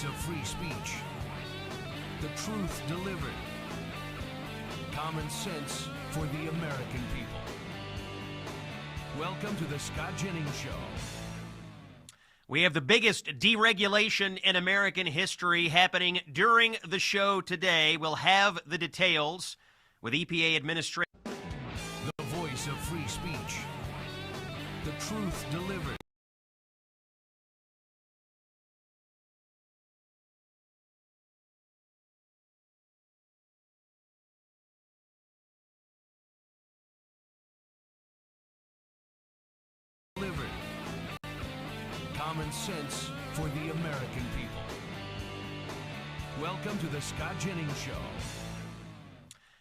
voice of free speech. The truth delivered. Common sense for the American people. Welcome to the Scott Jennings Show. We have the biggest deregulation in American history happening during the show today. We'll have the details with EPA Administrator. The voice of free speech. The truth delivered. Common sense for the American people. Welcome to the Scott Jennings Show.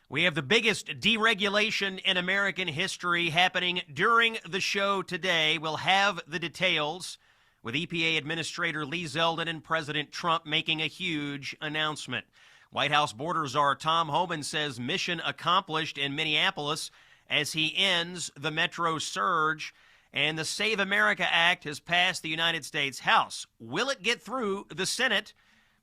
We have the biggest deregulation in American history happening during the show today. We'll have the details with EPA Administrator Lee Zeldin and President Trump making a huge announcement. White House border czar Tom Homan says mission accomplished in Minneapolis as he ends the metro surge. And the Save America Act has passed the United States House. Will it get through the Senate?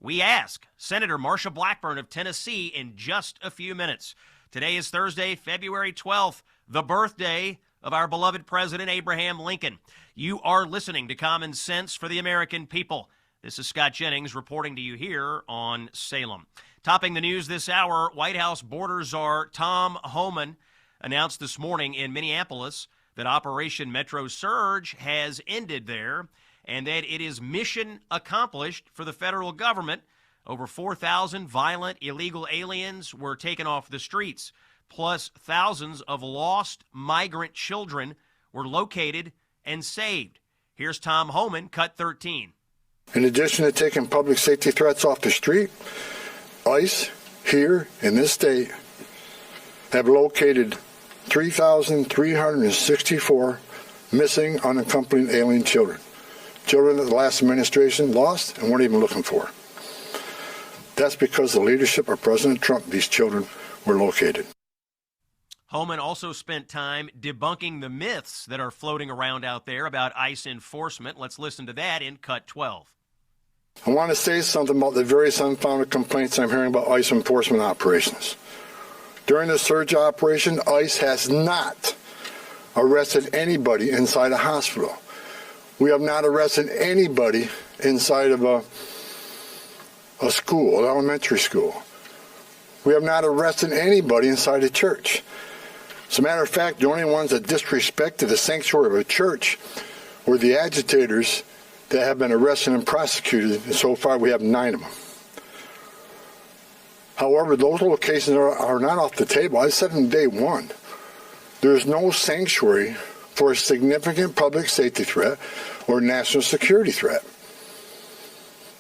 We ask Senator Marsha Blackburn of Tennessee in just a few minutes. Today is Thursday, February 12th, the birthday of our beloved President Abraham Lincoln. You are listening to Common Sense for the American people. This is Scott Jennings reporting to you here on Salem. Topping the news this hour, White House border czar Tom Homan announced this morning in Minneapolis that Operation Metro Surge has ended there and that it is mission accomplished for the federal government. Over 4,000 violent illegal aliens were taken off the streets, plus thousands of lost migrant children were located and saved. Here's Tom Homan, cut 13. In addition to taking public safety threats off the street, ICE here in this state have located 3,364 missing unaccompanied alien children. Children that the last administration lost and weren't even looking for. That's because the leadership of President Trump, these children were located. Homan also spent time debunking the myths that are floating around out there about ICE enforcement. Let's listen to that in cut 12. I want to say something about the various unfounded complaints I'm hearing about ICE enforcement operations. During the surge operation, ICE has not arrested anybody inside a hospital. We have not arrested anybody inside of a school, an elementary school. We have not arrested anybody inside a church. As a matter of fact, the only ones that disrespected the sanctuary of a church were the agitators that have been arrested and prosecuted, and so far we have 9 of them. However, those locations are not off the table. I said from day one, there's no sanctuary for a significant public safety threat or national security threat.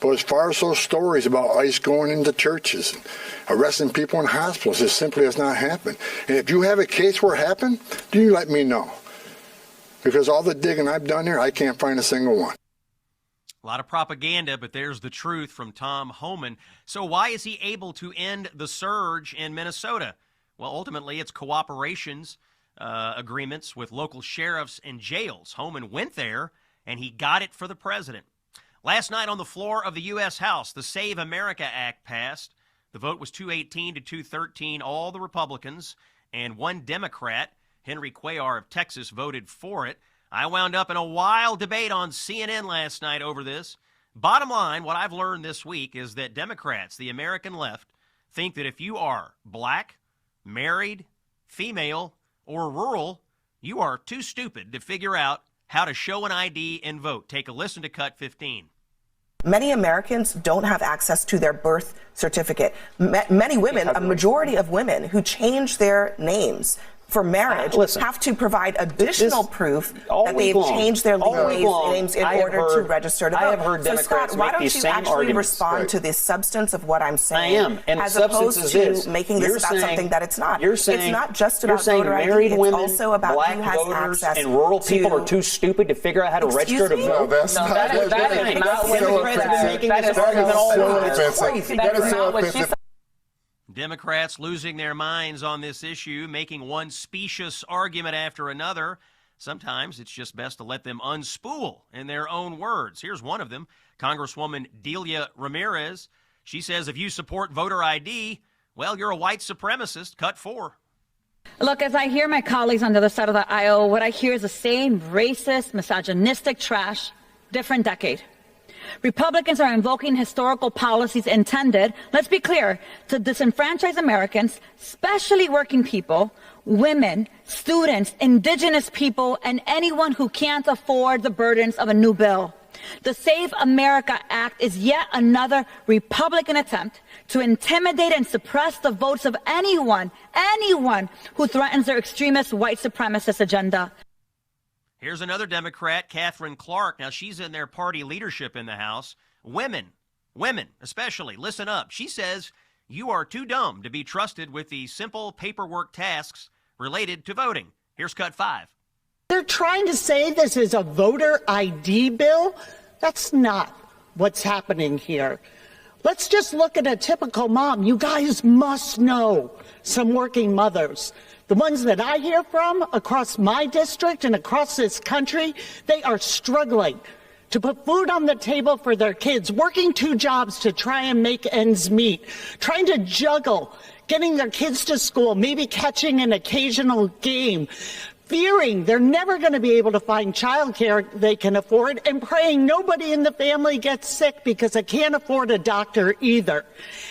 But as far as those stories about ICE going into churches and arresting people in hospitals, it simply has not happened. And if you have a case where it happened, then you let me know. Because all the digging I've done here, I can't find a single one. A lot of propaganda, but there's the truth from Tom Homan. So why is he able to end the surge in Minnesota? Well, ultimately, it's cooperations agreements with local sheriffs and jails. Homan went there, and he got it for the president. Last night on the floor of the U.S. House, the Save America Act passed. The vote was 218 to 213. All the Republicans and one Democrat, Henry Cuellar of Texas, voted for it. I wound up in a wild debate on CNN last night over this. Bottom line, what I've learned this week is that Democrats, the American left, think that if you are black, married, female, or rural, you are too stupid to figure out how to show an ID and vote. Take a listen to cut 15. Many Americans don't have access to their birth certificate. Many women, a majority of women who change their names for marriage have to provide additional proof that they've changed their legal names in order to register to vote. I have heard Democrats Scott, why don't you actually respond to the substance of what I'm saying? I am, and as the substance opposed is to making this about something that it's not. You're saying, it's not just about voter ID. married It's women, also about black who has voters, access and rural people to... are too stupid to figure out how to register to vote. No, that's not. That is not what Democrats have been making this argument all along. That is so offensive. Democrats losing their minds on this issue, making one specious argument after another. sometimes it's just best to let them unspool in their own words. Here's one of them, Congresswoman Delia Ramirez. She says if you support voter ID, well, you're a white supremacist. Cut 4. Look, as I hear my colleagues on the other side of the aisle, what I hear is the same racist, misogynistic trash, different decade. Republicans are invoking historical policies intended, let's be clear, to disenfranchise Americans, especially working people, women, students, indigenous people, and anyone who can't afford the burdens of a new bill. The Save America Act is yet another Republican attempt to intimidate and suppress the votes of anyone who threatens their extremist white supremacist agenda. Here's another Democrat, Catherine Clark. Now, she's in their party leadership in the House. Women especially, listen up. She says you are too dumb to be trusted with the simple paperwork tasks related to voting. Here's cut 5. They're trying to say this is a voter ID bill. That's not what's happening here. Let's just look at a typical mom. You guys must know some working mothers. The ones that I hear from across my district and across this country, they are struggling to put food on the table for their kids, working 2 jobs to try and make ends meet, trying to juggle getting their kids to school, maybe catching an occasional game, fearing they're never going to be able to find childcare they can afford, and praying nobody in the family gets sick because they can't afford a doctor either.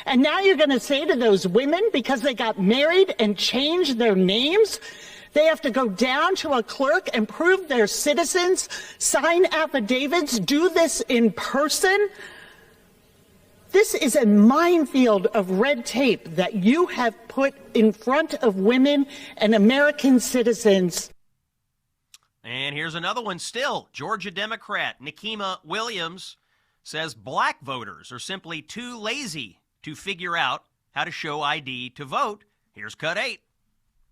And now you're going to say to those women, because they got married and changed their names, they have to go down to a clerk and prove they're citizens, sign affidavits, do this in person? This is a minefield of red tape that you have put in front of women and American citizens. And here's another one still. Georgia Democrat Nikema Williams says black voters are simply too lazy to figure out how to show ID to vote. Here's cut 8.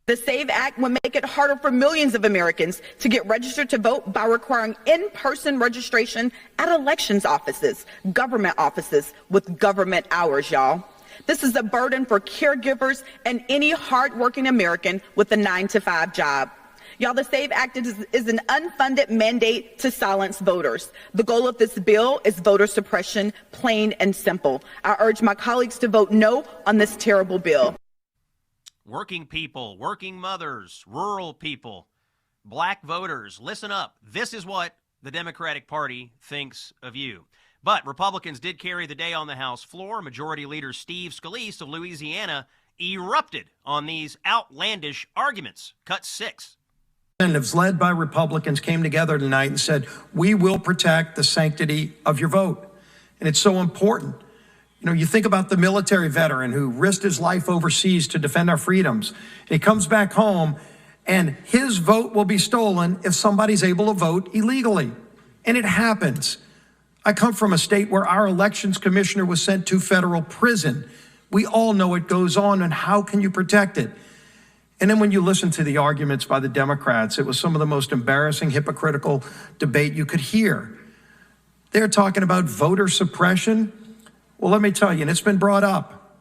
The SAVE Act would make it harder for millions of Americans to get registered to vote by requiring in-person registration at elections offices, government offices with government hours, y'all. This is a burden for caregivers and any hardworking American with a 9-to-5 job. Y'all, the SAVE Act is an unfunded mandate to silence voters. The goal of this bill is voter suppression, plain and simple. I urge my colleagues to vote no on this terrible bill. Working people, working mothers, rural people, black voters, listen up. This is what the Democratic Party thinks of you. But Republicans did carry the day on the House floor. Majority Leader Steve Scalise of Louisiana erupted on these outlandish arguments. Cut 6. Representatives led by Republicans came together tonight and said, we will protect the sanctity of your vote. And it's so important. You know, you think about the military veteran who risked his life overseas to defend our freedoms. He comes back home and his vote will be stolen if somebody's able to vote illegally. And it happens. I come from a state where our elections commissioner was sent to federal prison. We all know it goes on, and how can you protect it? And then when you listen to the arguments by the Democrats, it was some of the most embarrassing, hypocritical debate you could hear. They're talking about voter suppression. Well, let me tell you, and it's been brought up.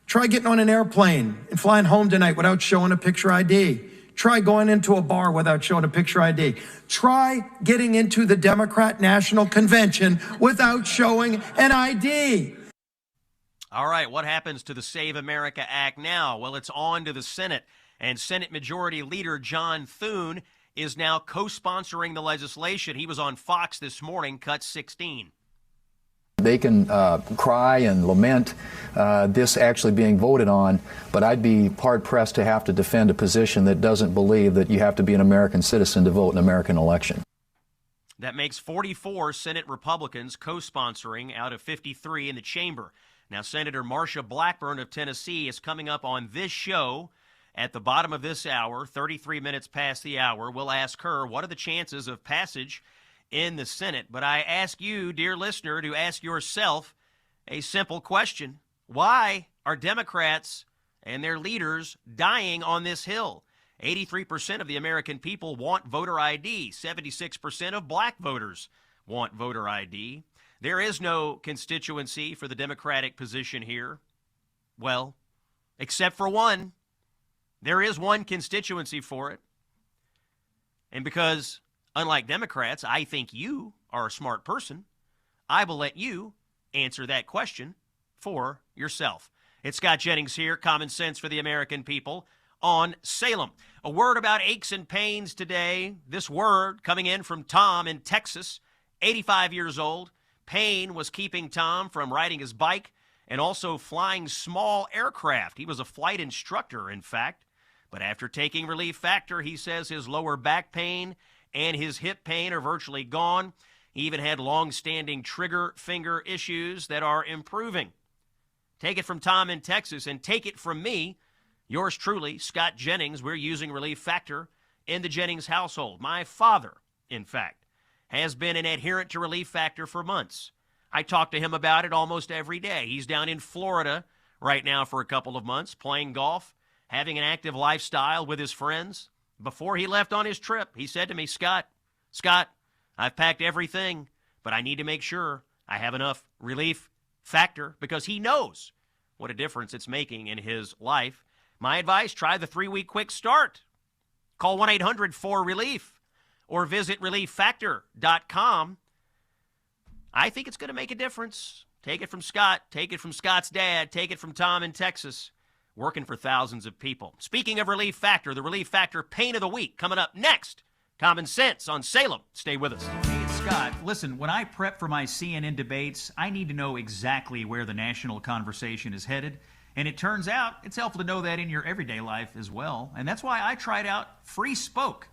Try getting on an airplane and flying home tonight without showing a picture ID. Try going into a bar without showing a picture ID. Try getting into the Democrat National Convention without showing an ID. All right, what happens to the Save America Act now? Well, it's on to the Senate, and Senate Majority Leader John Thune is now co-sponsoring the legislation. He was on Fox this morning, cut 16. They can cry and lament this actually being voted on, but I'd be hard-pressed to have to defend a position that doesn't believe that you have to be an American citizen to vote in an American election. That makes 44 Senate Republicans co-sponsoring out of 53 in the chamber. Now, Senator Marsha Blackburn of Tennessee is coming up on this show at the bottom of this hour, 33 minutes past the hour. We'll ask her what are the chances of passage in the Senate. But I ask you, dear listener, to ask yourself a simple question. Why are Democrats and their leaders dying on this hill? 83% of the American people want voter ID. 76% of black voters want voter ID. There is no constituency for the Democratic position here. Well, except for one. There is one constituency for it. And because, unlike Democrats, I think you are a smart person, I will let you answer that question for yourself. It's Scott Jennings here, Common Sense for the American People on Salem. A word about aches and pains today. This word coming in from Tom in Texas, 85 years old. Pain was keeping Tom from riding his bike and also flying small aircraft. He was a flight instructor, in fact. But after taking Relief Factor, he says his lower back pain and his hip pain are virtually gone. He even had long-standing trigger finger issues that are improving. Take it from Tom in Texas, and take it from me, yours truly, Scott Jennings. We're using Relief Factor in the Jennings household. My father, in fact, has been an adherent to Relief Factor for months. I talk to him about it almost every day. He's down in Florida right now for a couple of months, playing golf, having an active lifestyle with his friends. Before he left on his trip, he said to me, Scott, I've packed everything, but I need to make sure I have enough Relief Factor, because he knows what a difference it's making in his life. My advice, try the 3-week quick start. Call 1-800-4RELIEF or visit relieffactor.com. I think it's going to make a difference. Take it from Scott. Take it from Scott's dad. Take it from Tom in Texas, working for thousands of people. Speaking of Relief Factor, the Relief Factor Pain of the Week coming up next. Common Sense on Salem. Stay with us. Hey, it's Scott. Listen, when I prep for my CNN debates, I need to know exactly where the national conversation is headed. And it turns out it's helpful to know that in your everyday life as well. And that's why I tried out Free Spoke.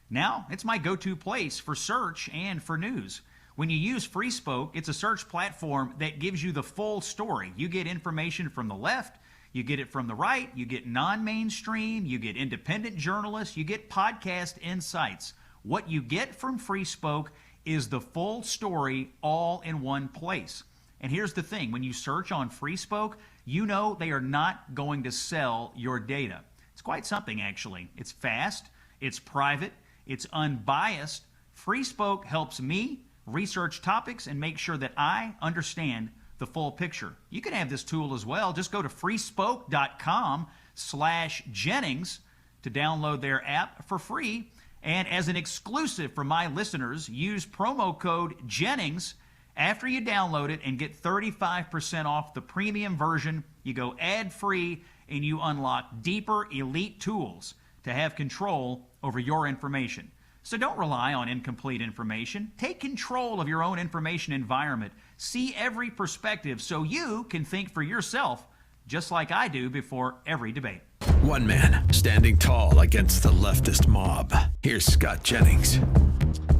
Now, it's my go-to place for search and for news. When you use Free Spoke, it's a search platform that gives you the full story. You get information from the left, you get it from the right, you get non-mainstream, you get independent journalists, you get podcast insights. What you get from Free Spoke is the full story all in one place. And here's the thing, when you search on Free Spoke, you know they are not going to sell your data. It's quite something, actually. It's fast, it's private, it's unbiased. Free Spoke helps me research topics and make sure that I understand the full picture. You can have this tool as well. Just go to freespoke.com/Jennings to download their app for free. And as an exclusive for my listeners, use promo code Jennings after you download it and get 35% off the premium version. You go ad-free and you unlock deeper elite tools to have control over your information. So don't rely on incomplete information. Take control of your own information environment. See every perspective so you can think for yourself, just like I do before every debate. One man standing tall against the leftist mob. Here's Scott Jennings.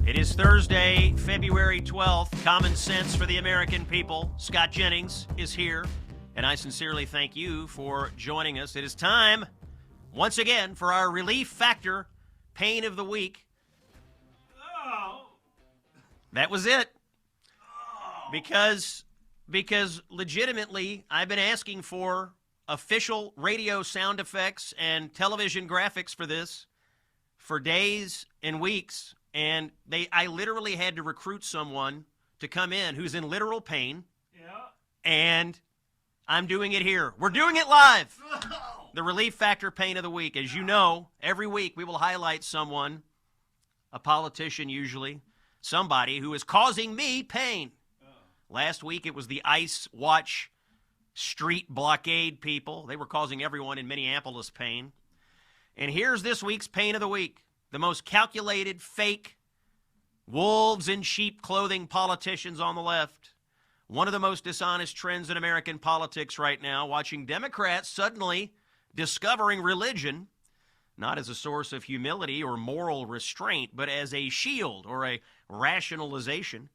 It is Thursday, February 12th. Common Sense for the American People. Scott Jennings is here, and I sincerely thank you for joining us. It is time, once again, for our Relief Factor Pain of the Week. That was it. Because legitimately, I've been asking for official radio sound effects and television graphics for this for days and weeks, and I literally had to recruit someone to come in who's in literal pain. Yeah. And I'm doing it here. We're doing it live. The Relief Factor Pain of the Week. As you know, every week we will highlight someone, a politician usually, somebody who is causing me pain. Last week it was the ICE Watch street blockade people. They were causing everyone in Minneapolis pain. And here's this week's Pain of the Week. The most calculated, fake, wolves in sheep clothing politicians on the left. One of the most dishonest trends in American politics right now, watching Democrats suddenly discovering religion, not as a source of humility or moral restraint, but as a shield or a rationalization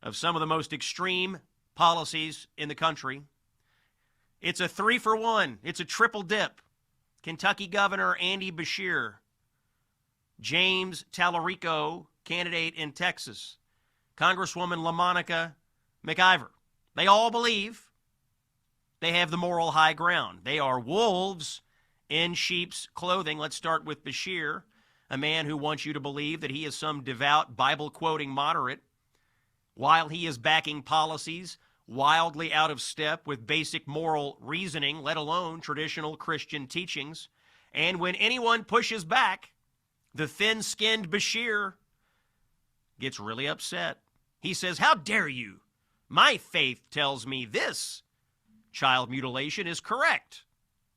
of some of the most extreme policies in the country. It's a 3-for-1. It's a triple dip. Kentucky Governor Andy Beshear, James Tallarico, candidate in Texas, Congresswoman LaMonica McIver. They all believe they have the moral high ground. They are wolves in sheep's clothing. Let's start with Beshear, a man who wants you to believe that he is some devout Bible-quoting moderate, while he is backing policies wildly out of step with basic moral reasoning, let alone traditional Christian teachings. And when anyone pushes back The thin-skinned Bashir gets really upset. He says, "How dare you? My faith tells me this child mutilation is correct."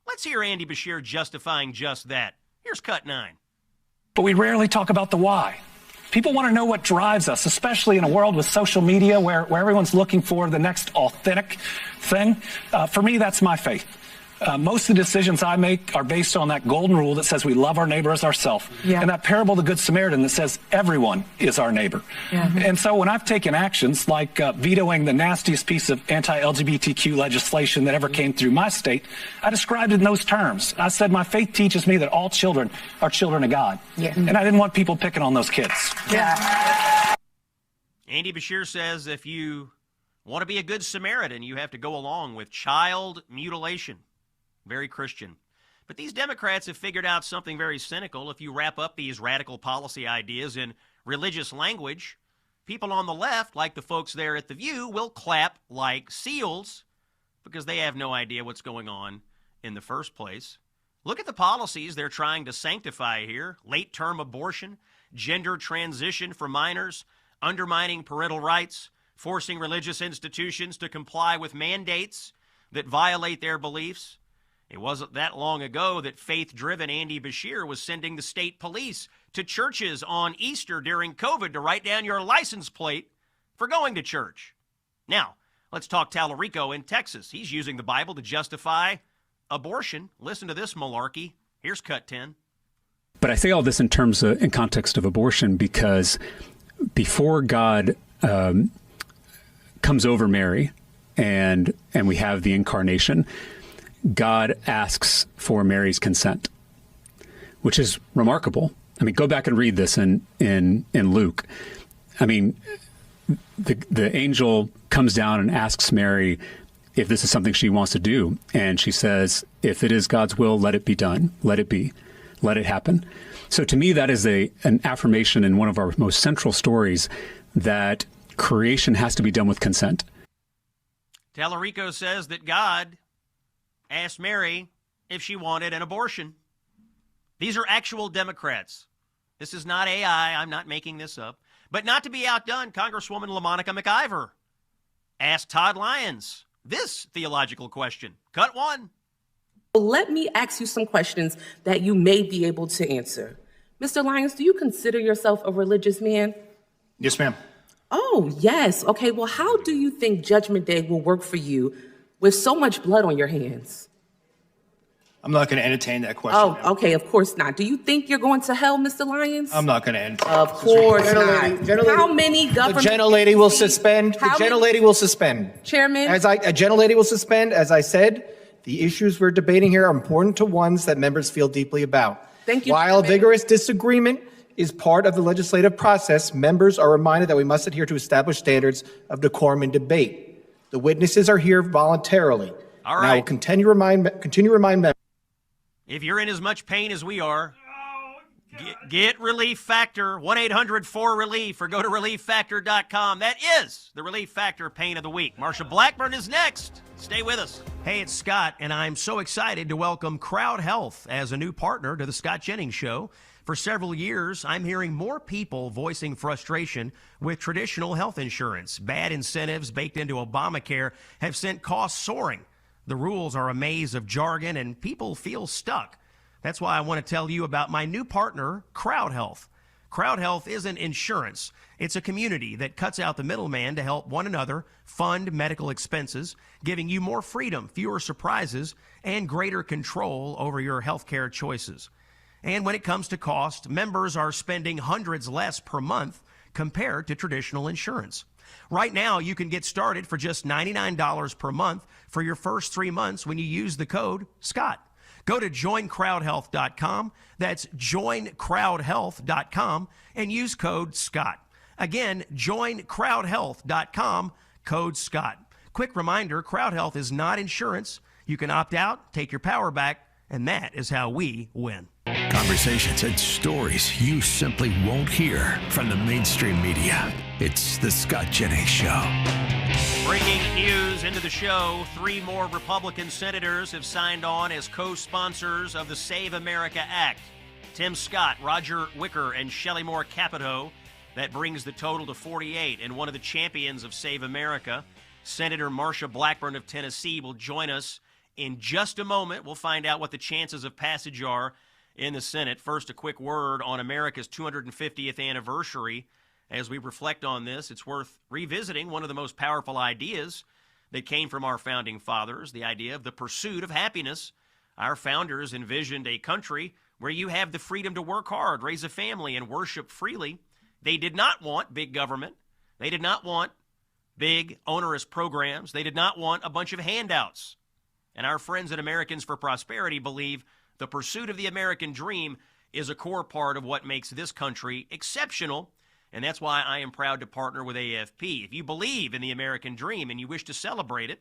Let's hear Andy Bashir justifying just that. Here's cut 9. But we rarely talk about the why. People want to know what drives us, especially in a world with social media where everyone's looking for the next authentic thing. For me, that's my faith. Most of the decisions I make are based on that golden rule that says we love our neighbor as ourselves. Yeah. And that parable of the Good Samaritan that says everyone is our neighbor. Yeah. And so when I've taken actions like vetoing the nastiest piece of anti-LGBTQ legislation that ever came through my state, I described it in those terms. I said my faith teaches me that all children are children of God. Yeah. And I didn't want people picking on those kids. Yeah. Andy Bashir says if you want to be a good Samaritan, you have to go along with child mutilation. Very Christian. But these Democrats have figured out something very cynical. If you wrap up these radical policy ideas in religious language, people on the left, like the folks there at The View, will clap like seals because they have no idea what's going on in the first place. Look at the policies they're trying to sanctify here. Late-term abortion, gender transition for minors, undermining parental rights, forcing religious institutions to comply with mandates that violate their beliefs. It wasn't that long ago that faith-driven Andy Bashir was sending the state police to churches on Easter during COVID to write down your license plate for going to church. Now, let's talk Tallarico in Texas. He's using the Bible to justify abortion. Listen to this malarkey. Here's cut 10. But I say all this in terms of, in context of abortion because before God comes over Mary and we have the incarnation, God asks for Mary's consent, which is remarkable. I mean, go back and read this in Luke. I mean, the angel comes down and asks Mary if this is something she wants to do. And she says, if it is God's will, let it be done. Let it be. Let it happen. So to me, that is an affirmation in one of our most central stories that creation has to be done with consent. Tallarico says that God asked Mary if she wanted an abortion. These are actual Democrats. This is not AI. I'm not making this up. But not to be outdone, Congresswoman LaMonica McIver asked Todd Lyons this theological question. Cut 1. Let me ask you some questions that you may be able to answer. Mr. Lyons, do you consider yourself a religious man? Yes, ma'am. Oh, yes. Okay, well, how do you think Judgment Day will work for you with so much blood on your hands? I'm not going to entertain that question. Oh, okay, of course not. Do you think you're going to hell, Mr. Lyons? I'm not going to entertain. Of course not. How many government... The gentlelady will suspend. The gentlelady will suspend. Chairman? A gentlelady will suspend. As I said, the issues we're debating here are important to ones that members feel deeply about. Thank you. While vigorous disagreement is part of the legislative process, members are reminded that we must adhere to established standards of decorum and debate. The witnesses are here voluntarily. All right. And I will continue to remind members. If you're in as much pain as we are, get Relief Factor, 1-800-4RELIEF, or go to ReliefFactor.com. That is the Relief Factor Pain of the Week. Marsha Blackburn is next. Stay with us. Hey, it's Scott, and I'm so excited to welcome Crowd Health as a new partner to the Scott Jennings Show. For several years, I'm hearing more people voicing frustration with traditional health insurance. Bad incentives baked into Obamacare have sent costs soaring. The rules are a maze of jargon, and people feel stuck. That's why I want to tell you about my new partner, Crowd Health. Crowd Health isn't insurance. It's a community that cuts out the middleman to help one another fund medical expenses, giving you more freedom, fewer surprises, and greater control over your healthcare choices. And when it comes to cost, members are spending hundreds less per month compared to traditional insurance. Right now, you can get started for just $99 per month for your first 3 months when you use the code SCOTT. Go to joincrowdhealth.com. That's joincrowdhealth.com and use code SCOTT. Again, joincrowdhealth.com, code SCOTT. Quick reminder, Crowd Health is not insurance. You can opt out, take your power back, and that is how we win. Conversations and stories you simply won't hear from the mainstream media. It's the Scott Jennings Show. Breaking news into the show. 3 more Republican senators have signed on as co-sponsors of the Save America Act. Tim Scott, Roger Wicker, and Shelley Moore Capito. That brings the total to 48. And one of the champions of Save America, Senator Marsha Blackburn of Tennessee, will join us in just a moment. We'll find out what the chances of passage are in the Senate. First, a quick word on America's 250th anniversary. As we reflect on this, it's worth revisiting one of the most powerful ideas that came from our founding fathers, the idea of the pursuit of happiness. Our founders envisioned a country where you have the freedom to work hard, raise a family, and worship freely. They did not want big government. They did not want big, onerous programs. They did not want a bunch of handouts. And our friends at Americans for Prosperity believe the pursuit of the American dream is a core part of what makes this country exceptional. And that's why I am proud to partner with AFP. If you believe in the American dream and you wish to celebrate it,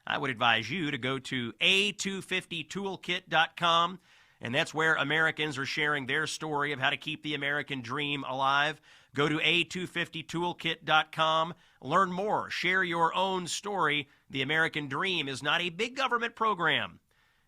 I would advise you to go to a250toolkit.com. And that's where Americans are sharing their story of how to keep the American dream alive. Go to a250toolkit.com. Learn more. Share your own story. The American dream is not a big government program.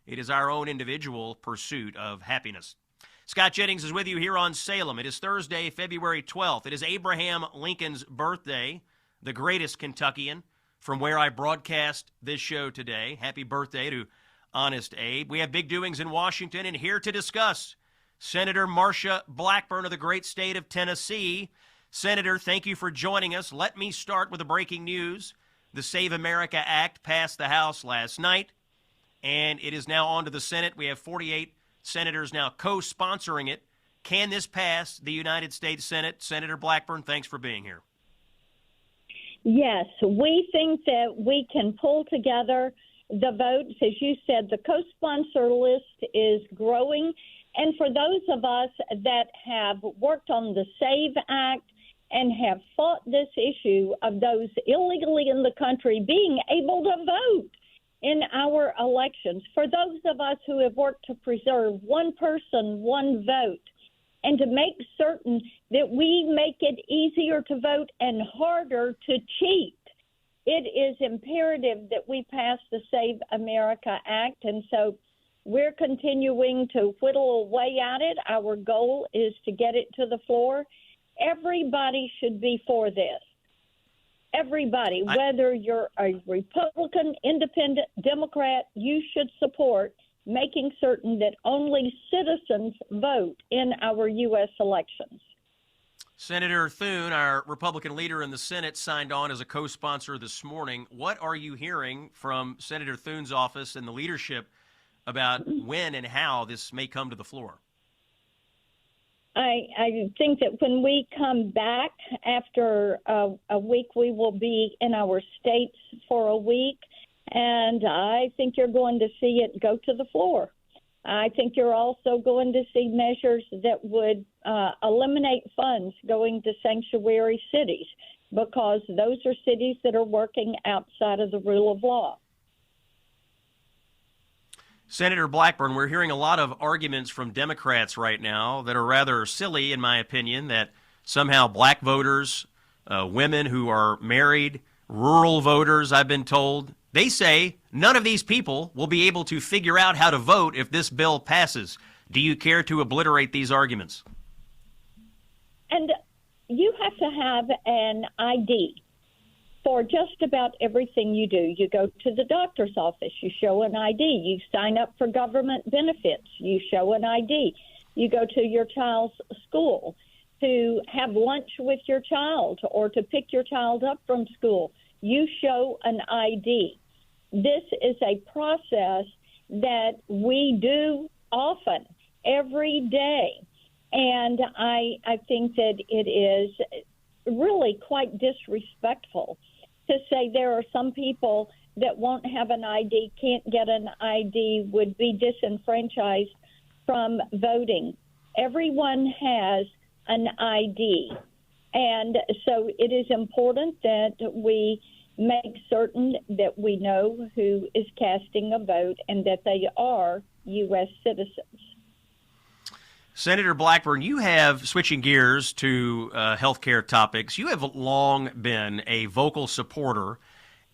It is our own individual pursuit of happiness. Scott Jennings is with you here on Salem. It is Thursday, February 12th. It is Abraham Lincoln's birthday, the greatest Kentuckian, from where I broadcast this show today. Happy birthday to Honest Abe. We have big doings in Washington, and here to discuss, Senator Marsha Blackburn of the great state of Tennessee. Senator, thank you for joining us. Let me start with the breaking news. The Save America Act passed the House last night, and it is now on to the Senate. We have 48 senators now co-sponsoring it. Can this pass the United States Senate? Senator Blackburn, thanks for being here. Yes, we think that we can pull together the votes. As you said, the co-sponsor list is growing. And for those of us that have worked on the SAVE Act and have fought this issue of those illegally in the country being able to vote in our elections, for those of us who have worked to preserve one person, one vote, and to make certain that we make it easier to vote and harder to cheat, it is imperative that we pass the Save America Act. And so we're continuing to whittle away at it. Our goal is to get it to the floor. Everybody should be for this. Everybody, whether you're a Republican, Independent, Democrat, you should support making certain that only citizens vote in our U.S. elections. Senator Thune, our Republican leader in the Senate, signed on as a co-sponsor this morning. What are you hearing from Senator Thune's office and the leadership about when and how this may come to the floor? I think that when we come back after a week, we will be in our states for a week, and I think you're going to see it go to the floor. I think you're also going to see measures that would eliminate funds going to sanctuary cities, because those are cities that are working outside of the rule of law. Senator Blackburn, we're hearing a lot of arguments from Democrats right now that are rather silly, in my opinion, that somehow black voters, women who are married, rural voters, I've been told, they say none of these people will be able to figure out how to vote if this bill passes. Do you care to obliterate these arguments? And you have to have an ID for just about everything you do. You go to the doctor's office, you show an ID. You sign up for government benefits, you show an ID. You go to your child's school to have lunch with your child or to pick your child up from school. You show an ID. This is a process that we do often, every day. And I think that it is really quite disrespectful to say there are some people that won't have an ID, can't get an ID, would be disenfranchised from voting. Everyone has an ID. And so it is important that we make certain that we know who is casting a vote and that they are U.S. citizens. Senator Blackburn, you have, switching gears to healthcare topics, you have long been a vocal supporter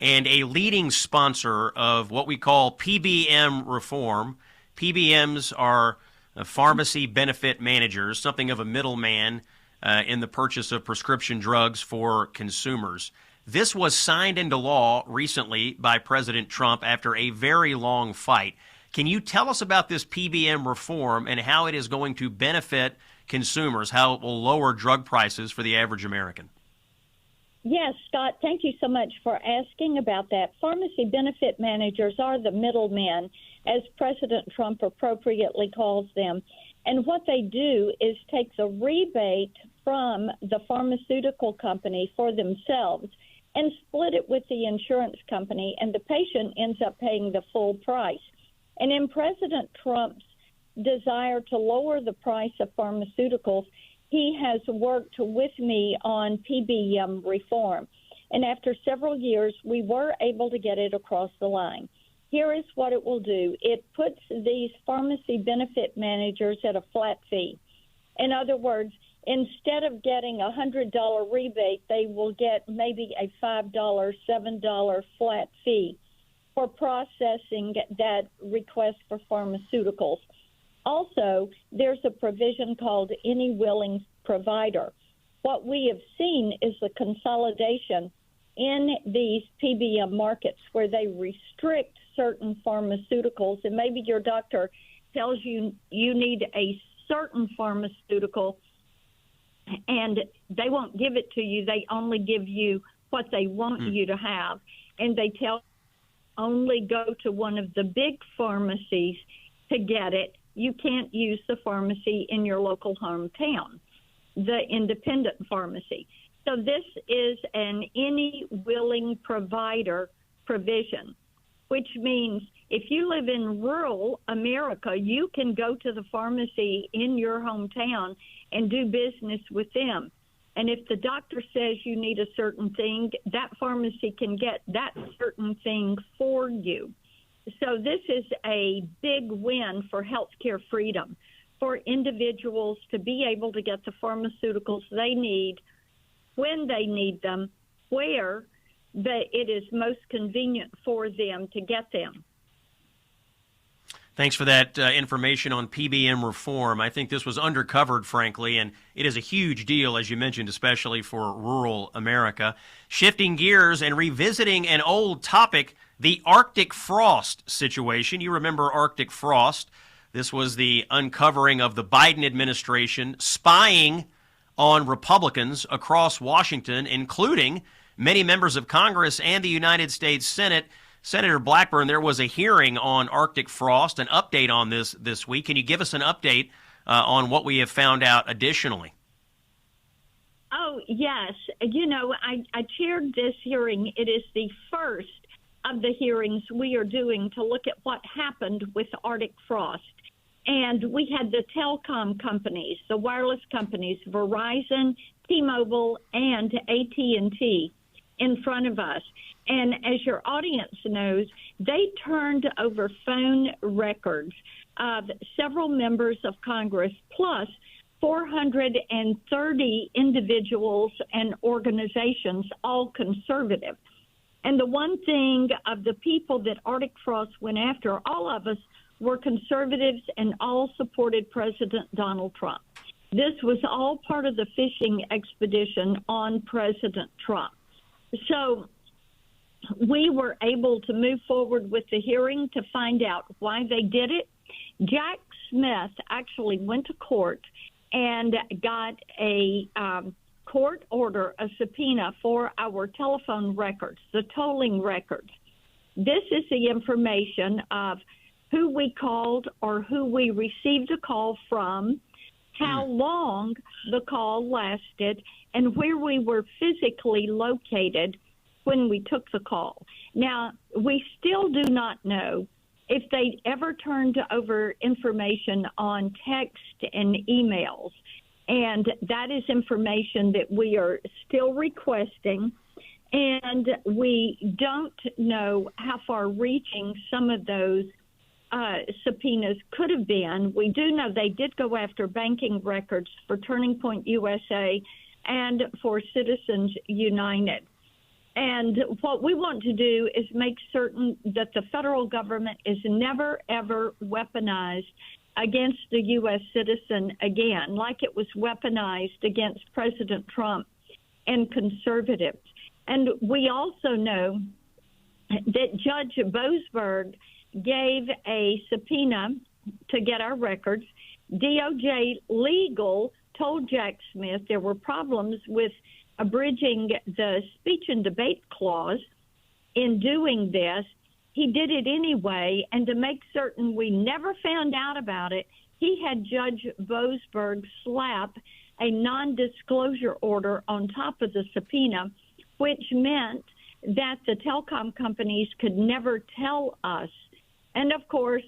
and a leading sponsor of what we call PBM reform. PBMs are pharmacy benefit managers, something of a middleman in the purchase of prescription drugs for consumers. This was signed into law recently by President Trump after a very long fight. Can you tell us about this PBM reform and how it is going to benefit consumers, how it will lower drug prices for the average American? Yes, Scott, thank you so much for asking about that. Pharmacy benefit managers are the middlemen, as President Trump appropriately calls them. And what they do is take the rebate from the pharmaceutical company for themselves and split it with the insurance company, and the patient ends up paying the full price. And in President Trump's desire to lower the price of pharmaceuticals, he has worked with me on PBM reform. And after several years, we were able to get it across the line. Here is what it will do. It puts these pharmacy benefit managers at a flat fee. In other words, instead of getting a $100 rebate, they will get maybe a $5, $7 flat fee for processing that request for pharmaceuticals. Also, there's a provision called any willing provider. What we have seen is the consolidation in these PBM markets where they restrict certain pharmaceuticals, and maybe your doctor tells you you need a certain pharmaceutical and they won't give it to you. They only give you what they want you to have, and they tell only go to one of the big pharmacies to get it. You can't use the pharmacy in your local hometown, the independent pharmacy. So this is an any willing provider provision, which means if you live in rural America, you can go to the pharmacy in your hometown and do business with them. And if the doctor says you need a certain thing, that pharmacy can get that certain thing for you. So this is a big win for healthcare freedom, for individuals to be able to get the pharmaceuticals they need when they need them, where it is most convenient for them to get them. Thanks for that information on PBM reform. I think this was undercovered, frankly, and it is a huge deal, as you mentioned, especially for rural America. Shifting gears and revisiting an old topic, the Arctic frost situation. You remember Arctic frost. This was the uncovering of the Biden administration spying on Republicans across Washington, including many members of Congress and the United States Senate. Senator Blackburn, there was a hearing on Arctic frost, an update on this week. Can you give us an update on what we have found out additionally? Oh, yes. You know, I chaired this hearing. It is the first of the hearings we are doing to look at what happened with Arctic frost. And we had the telecom companies, the wireless companies, Verizon, T-Mobile, and AT&T in front of us. And as your audience knows, they turned over phone records of several members of Congress, plus 430 individuals and organizations, all conservative. And the one thing of the people that Arctic frost went after, all of us were conservatives and all supported President Donald Trump. This was all part of the fishing expedition on President Trump. So we were able to move forward with the hearing to find out why they did it. Jack Smith actually went to court and got a court order, a subpoena for our telephone records, the tolling records. This is the information of who we called or who we received a call from, how long the call lasted, and where we were physically located when we took the call. Now, we still do not know if they ever turned over information on text and emails, and that is information that we are still requesting, and we don't know how far-reaching some of those subpoenas could have been. We do know they did go after banking records for Turning Point USA and for Citizens United. And what we want to do is make certain that the federal government is never, ever weaponized against the U.S. citizen again, like it was weaponized against President Trump and conservatives. And we also know that Judge Boasberg gave a subpoena to get our records. DOJ legal told Jack Smith there were problems with abridging the speech and debate clause. In doing this, he did it anyway, and to make certain we never found out about it, he had Judge Boasberg slap a non-disclosure order on top of the subpoena, which meant that the telecom companies could never tell us. And of course,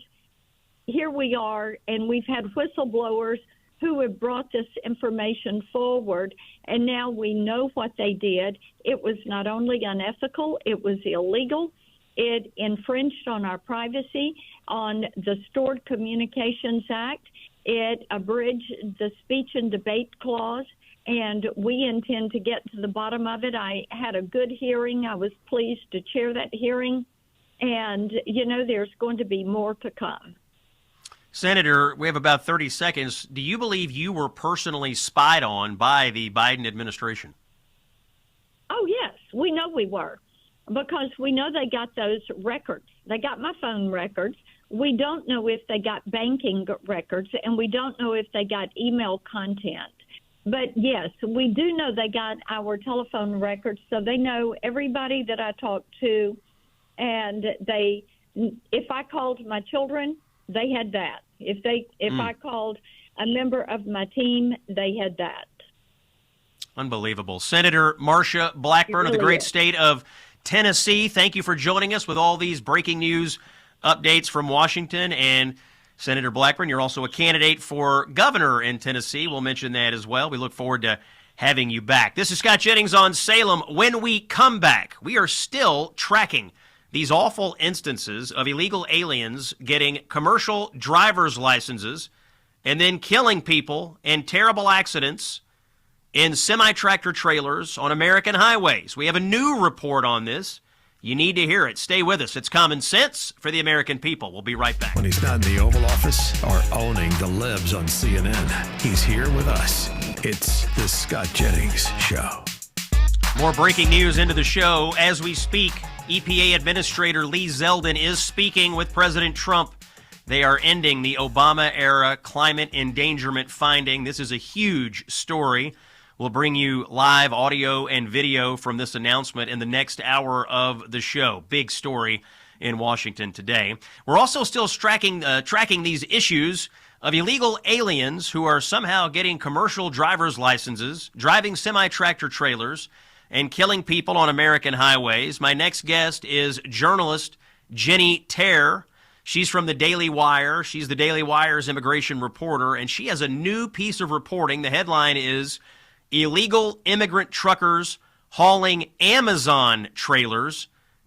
here we are, and we've had whistleblowers who have brought this information forward, and now we know what they did. It was not only unethical, it was illegal. It infringed on our privacy, on the Stored Communications Act. It abridged the speech and debate clause, and we intend to get to the bottom of it. I had a good hearing. I was pleased to chair that hearing, and, you know, there's going to be more to come. Senator, we have about 30 seconds. Do you believe you were personally spied on by the Biden administration? Oh, yes, we know we were, because we know they got those records. They got my phone records. We don't know if they got banking records, and we don't know if they got email content. But, yes, we do know they got our telephone records, so they know everybody that I talked to. And they, if I called my children, they had that. If I called a member of my team, they had that. Unbelievable. Senator Marsha Blackburn of the great state of Tennessee, thank you for joining us with all these breaking news updates from Washington. And Senator Blackburn, you're also a candidate for governor in Tennessee. We'll mention that as well. We look forward to having you back. This is Scott Jennings on Salem. When we come back, we are still tracking these awful instances of illegal aliens getting commercial driver's licenses and then killing people in terrible accidents in semi-tractor trailers on American highways. We have a new report on this. You need to hear it. Stay with us. It's common sense for the American people. We'll be right back. When he's not in the Oval Office or owning the libs on CNN, he's here with us. It's the Scott Jennings Show. More breaking news into the show as we speak. EPA Administrator Lee Zeldin is speaking with President Trump. They are ending the Obama-era climate endangerment finding. This is a huge story. We'll bring you live audio and video from this announcement in the next hour of the show. Big story in Washington today. We're also still tracking these issues of illegal aliens who are somehow getting commercial driver's licenses, driving semi-tractor trailers, and killing people on American highways. My next guest is journalist Jenny Terre. She's from the Daily Wire. She's the Daily Wire's immigration reporter, and she has a new piece of reporting. The headline is Illegal Immigrant Truckers Hauling Amazon Trailers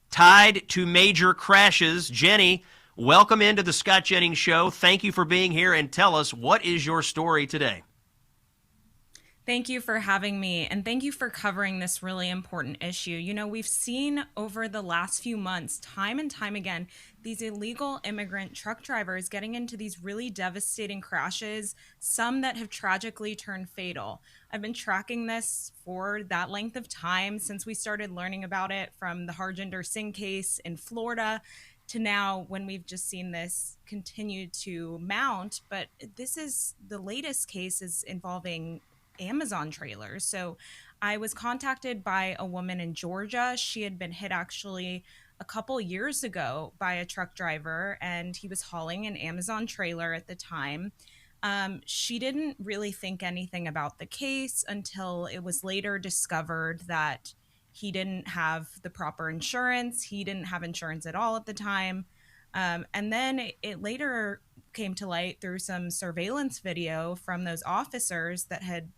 Tied to Major Crashes. Jenny, welcome into the Scott Jennings Show. Thank you for being here, and tell us, what is your story today? Thank you for having me, and thank you for covering this really important issue. You know, we've seen over the last few months, time and time again, these illegal immigrant truck drivers getting into these really devastating crashes, some that have tragically turned fatal. I've been tracking this for that length of time since we started learning about it, from the Harjinder Singh case in Florida to now, when we've just seen this continue to mount. But this is the latest case is involving Amazon trailers. So I was contacted by a woman in Georgia. She had been hit actually a couple years ago by a truck driver, and he was hauling an Amazon trailer at the time. She didn't really think anything about the case until it was later discovered that he didn't have the proper insurance. He didn't have insurance at all at the time. And then it later came to light through some surveillance video from those officers that had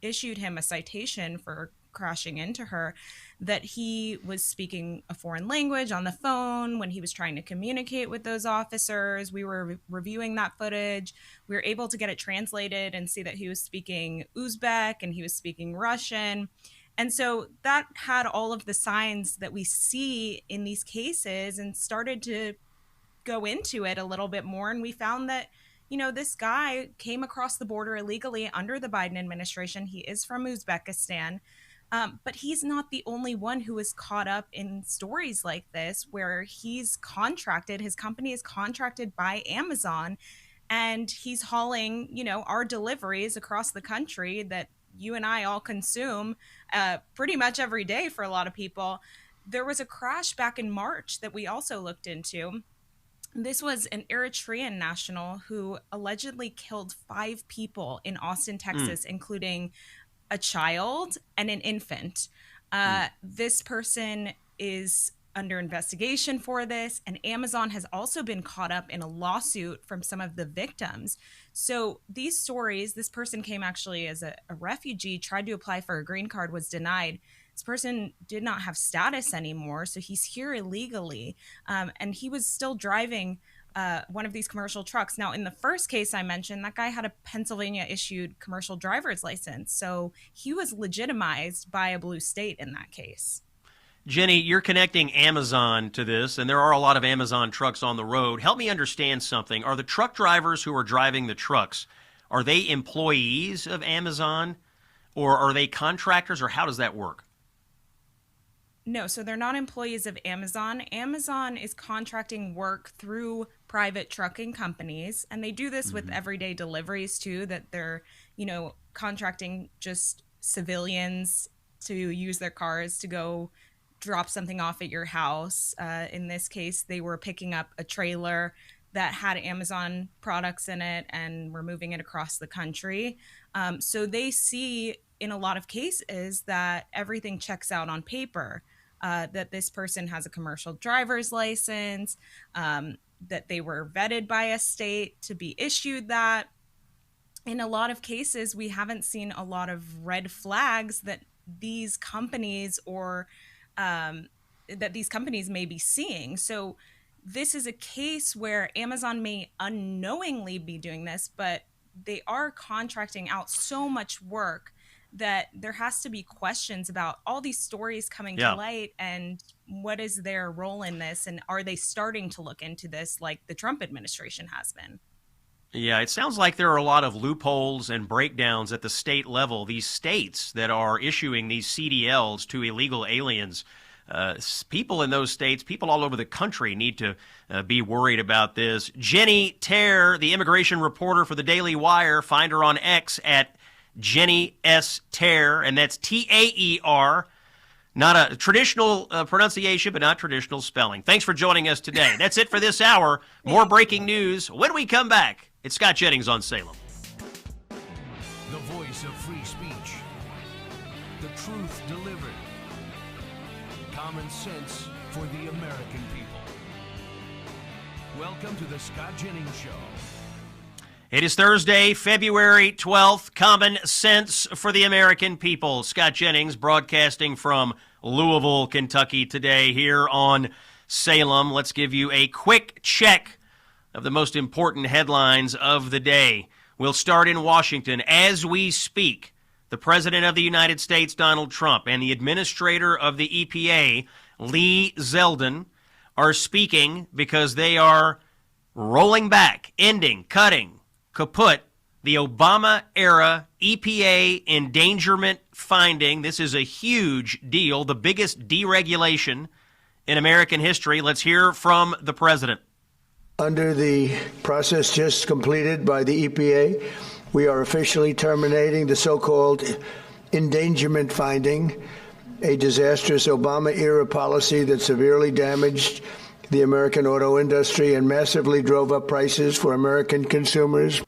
issued him a citation for crashing into her, that he was speaking a foreign language on the phone when he was trying to communicate with those officers. We were reviewing that footage. We were able to get it translated and see that he was speaking Uzbek and he was speaking Russian. And so that had all of the signs that we see in these cases, and started to go into it a little bit more. And we found that you know, this guy came across the border illegally under the Biden administration. He is from Uzbekistan. But he's not the only one who is caught up in stories like this, where his company is contracted by Amazon, and he's hauling, you know, our deliveries across the country that you and I all consume pretty much every day for a lot of people. There was a crash back in March that we also looked into. This was an Eritrean national who allegedly killed 5 people in Austin, Texas, including a child and an infant. This person is under investigation for this, and Amazon has also been caught up in a lawsuit from some of the victims. So these stories, this person came actually as a refugee, tried to apply for a green card, was denied. This person did not have status anymore, so he's here illegally, and he was still driving one of these commercial trucks. Now, in the first case I mentioned, that guy had a Pennsylvania-issued commercial driver's license, so he was legitimized by a blue state in that case. Jenny, you're connecting Amazon to this, and there are a lot of Amazon trucks on the road. Help me understand something. Are the truck drivers who are driving the trucks, are they employees of Amazon, or are they contractors, or how does that work? No, so they're not employees of Amazon. Amazon is contracting work through private trucking companies, and they do this with everyday deliveries too, that they're, you know, contracting just civilians to use their cars to go drop something off at your house. In this case, they were picking up a trailer that had Amazon products in it and were moving it across the country. So they see in a lot of cases that everything checks out on paper, that this person has a commercial driver's license, that they were vetted by a state to be issued that. In a lot of cases, we haven't seen a lot of red flags that these companies may be seeing. So this is a case where Amazon may unknowingly be doing this, but they are contracting out so much work that there has to be questions about all these stories coming to light, and what is their role in this, and are they starting to look into this like the Trump administration has been? Yeah, it sounds like there are a lot of loopholes and breakdowns at the state level. These states that are issuing these CDLs to illegal aliens, people in those states, people all over the country need to be worried about this. Jenny Taer, the immigration reporter for the Daily Wire, find her on X at Jenny S. Taer, and that's T-A-E-R. Not a traditional pronunciation, but not traditional spelling. Thanks for joining us today. That's it for this hour. More breaking news when we come back. It's Scott Jennings on Salem. The voice of free speech. The truth delivered. Common sense for the American people. Welcome to the Scott Jennings Show. It is Thursday, February 12th. Common sense for the American people. Scott Jennings broadcasting from Louisville, Kentucky today here on Salem. Let's give you a quick check of the most important headlines of the day. We'll start in Washington. As we speak, the President of the United States, Donald Trump, and the Administrator of the EPA, Lee Zeldin, are speaking because they are rolling back, ending, cutting, kaput the Obama-era EPA endangerment finding. This is a huge deal, the biggest deregulation in American history. Let's hear from the president. Under the process just completed by the EPA, we are officially terminating the so-called endangerment finding, a disastrous Obama-era policy that severely damaged the American auto industry and massively drove up prices for American consumers.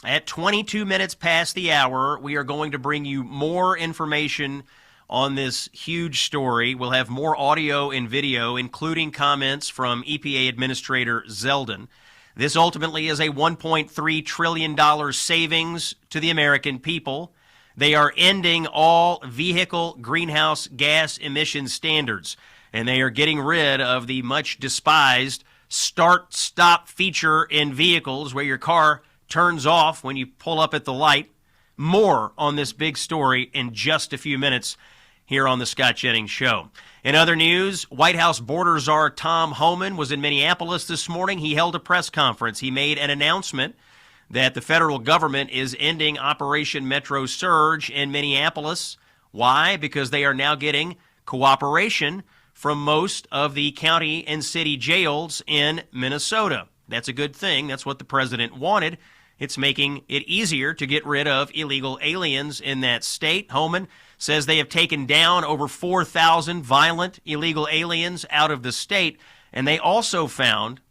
At 22 minutes past the hour, we are going to bring you more information on this huge story. We'll have more audio and video, including comments from EPA Administrator Zeldin. This ultimately is a $1.3 trillion savings to the American people. They are ending all vehicle greenhouse gas emission standards, and they are getting rid of the much despised start-stop feature in vehicles where your car turns off when you pull up at the light. More on this big story in just a few minutes. here on the Scott Jennings Show. In other news, White House border czar Tom Homan was in Minneapolis this morning. He held a press conference. He made an announcement that the federal government is ending Operation Metro Surge in Minneapolis. Why? Because they are now getting cooperation from most of the county and city jails in Minnesota. That's a good thing. That's what the president wanted. It's making it easier to get rid of illegal aliens in that state. Homan says they have taken down over 4,000 violent illegal aliens out of the state, and they also found,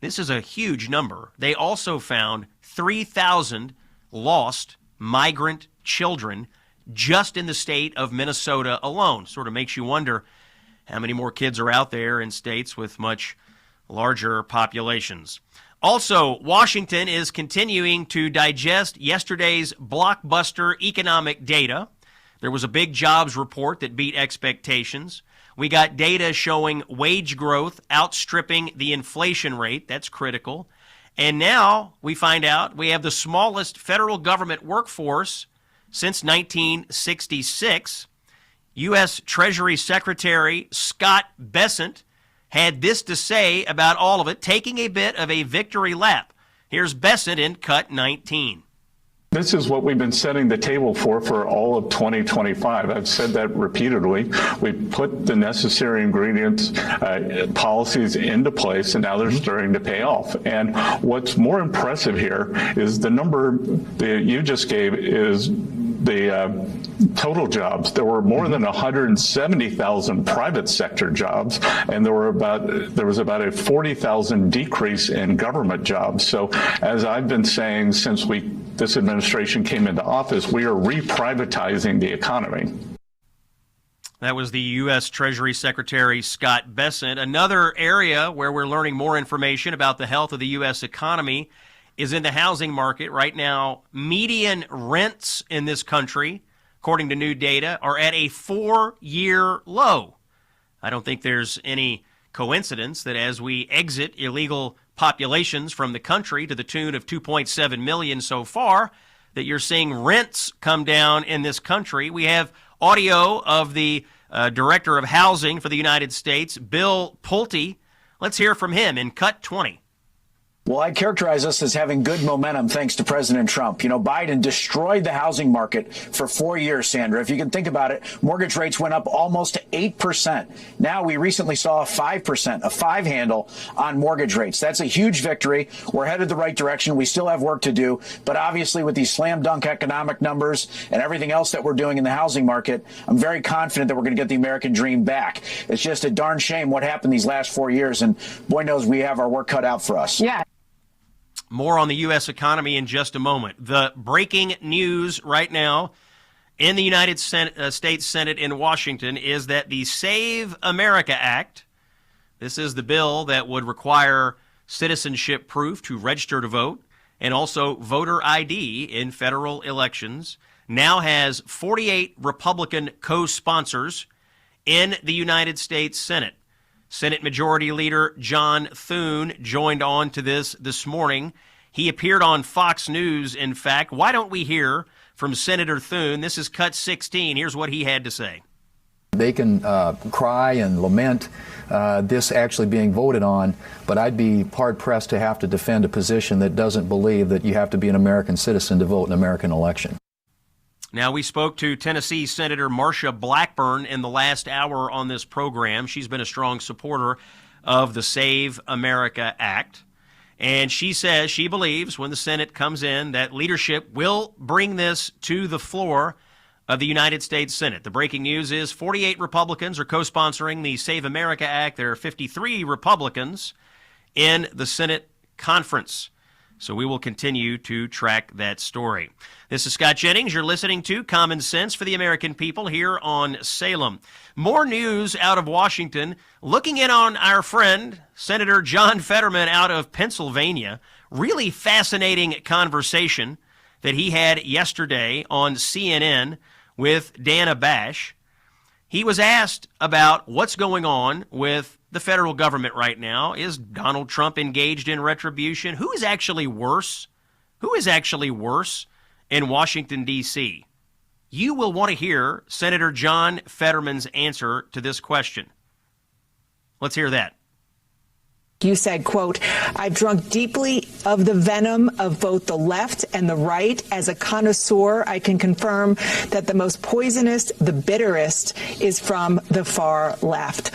this is a huge number, they also found 3,000 lost migrant children just in the state of Minnesota alone. Sort of makes you wonder how many more kids are out there in states with much larger populations. Also, Washington is continuing to digest yesterday's blockbuster economic data. There was a big jobs report that beat expectations. We got data showing wage growth outstripping the inflation rate. That's critical. And now we find out we have the smallest federal government workforce since 1966. U.S. Treasury Secretary Scott Bessent had this to say about all of it, taking a bit of a victory lap. Here's Bessent in Cut 19. This is what we've been setting the table for all of 2025. I've said that repeatedly. We put the necessary ingredients, policies into place, and now they're starting to pay off. And what's more impressive here is the number that you just gave is the total jobs. There were more than 170,000 private sector jobs, and there was about a 40,000 decrease in government jobs. So as I've been saying since this administration came into office, we are reprivatizing the economy. That was the U.S. Treasury Secretary Scott Bessent. Another area where we're learning more information about the health of the U.S. economy is in the housing market. Right now, median rents in this country, according to new data, are at a 4-year low. I don't think there's any coincidence that as we exit illegal populations from the country to the tune of 2.7 million so far, that you're seeing rents come down in this country. We have audio of the Director of Housing for the United States, Bill Pulte. Let's hear from him in Cut 20. Well, I'd characterize us as having good momentum thanks to President Trump. You know, Biden destroyed the housing market for 4 years, Sandra. If you can think about it, mortgage rates went up almost 8%. Now we recently saw a 5%, a 5 handle on mortgage rates. That's a huge victory. We're headed the right direction. We still have work to do. But obviously with these slam dunk economic numbers and everything else that we're doing in the housing market, I'm very confident that we're going to get the American dream back. It's just a darn shame what happened these last 4 years. And boy knows we have our work cut out for us. Yeah. More on the U.S. economy in just a moment. The breaking news right now in the United States Senate in Washington is that the Save America Act, this is the bill that would require citizenship proof to register to vote and also voter ID in federal elections, now has 48 Republican co-sponsors in the United States Senate. Senate Majority Leader John Thune joined on to this morning. He appeared on Fox News, in fact. Why don't we hear from Senator Thune? This is Cut 16. Here's what he had to say. They can cry and lament this actually being voted on, but I'd be hard-pressed to have to defend a position that doesn't believe that you have to be an American citizen to vote in an American election. Now, we spoke to Tennessee Senator Marsha Blackburn in the last hour on this program. She's been a strong supporter of the Save America Act. And she says she believes when the Senate comes in that leadership will bring this to the floor of the United States Senate. The breaking news is 48 Republicans are co-sponsoring the Save America Act. There are 53 Republicans in the Senate conference. So we will continue to track that story. This is Scott Jennings. You're listening to Common Sense for the American People here on Salem. More news out of Washington. Looking in on our friend, Senator John Fetterman out of Pennsylvania. Really fascinating conversation that he had yesterday on CNN with Dana Bash. He was asked about what's going on with the federal government right now. Is Donald Trump engaged in retribution? Who is actually worse? Who is actually worse in Washington, D.C.? You will want to hear Senator John Fetterman's answer to this question. Let's hear that. You said, quote, I've drunk deeply of the venom of both the left and the right. As a connoisseur, I can confirm that the most poisonous, the bitterest, is from the far left.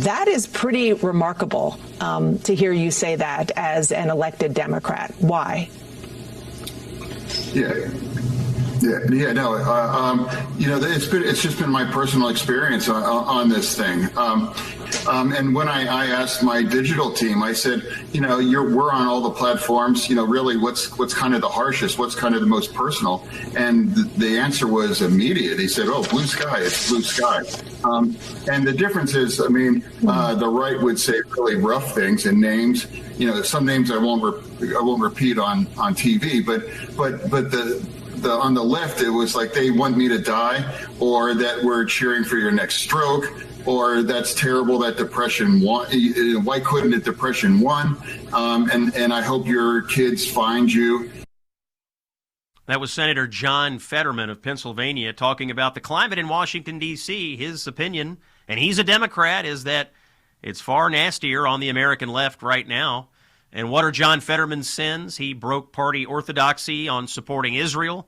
That is pretty remarkable to hear you say that as an elected Democrat. Why? It's just been my personal experience on this thing. And when I asked my digital team, I said, we're on all the platforms. Really, what's kind of the harshest? What's kind of the most personal? And the answer was immediate. He said, "Oh, blue sky. It's blue sky." And the difference is, the right would say really rough things and names. Some names I won't repeat on TV, but the on the left, it was like they want me to die, or that we're cheering for your next stroke, or that's terrible that depression won. Why couldn't it depression won? And I hope your kids find you. That was Senator John Fetterman of Pennsylvania talking about the climate in Washington, D.C. His opinion, and he's a Democrat, is that it's far nastier on the American left right now. And what are John Fetterman's sins? He broke party orthodoxy on supporting Israel.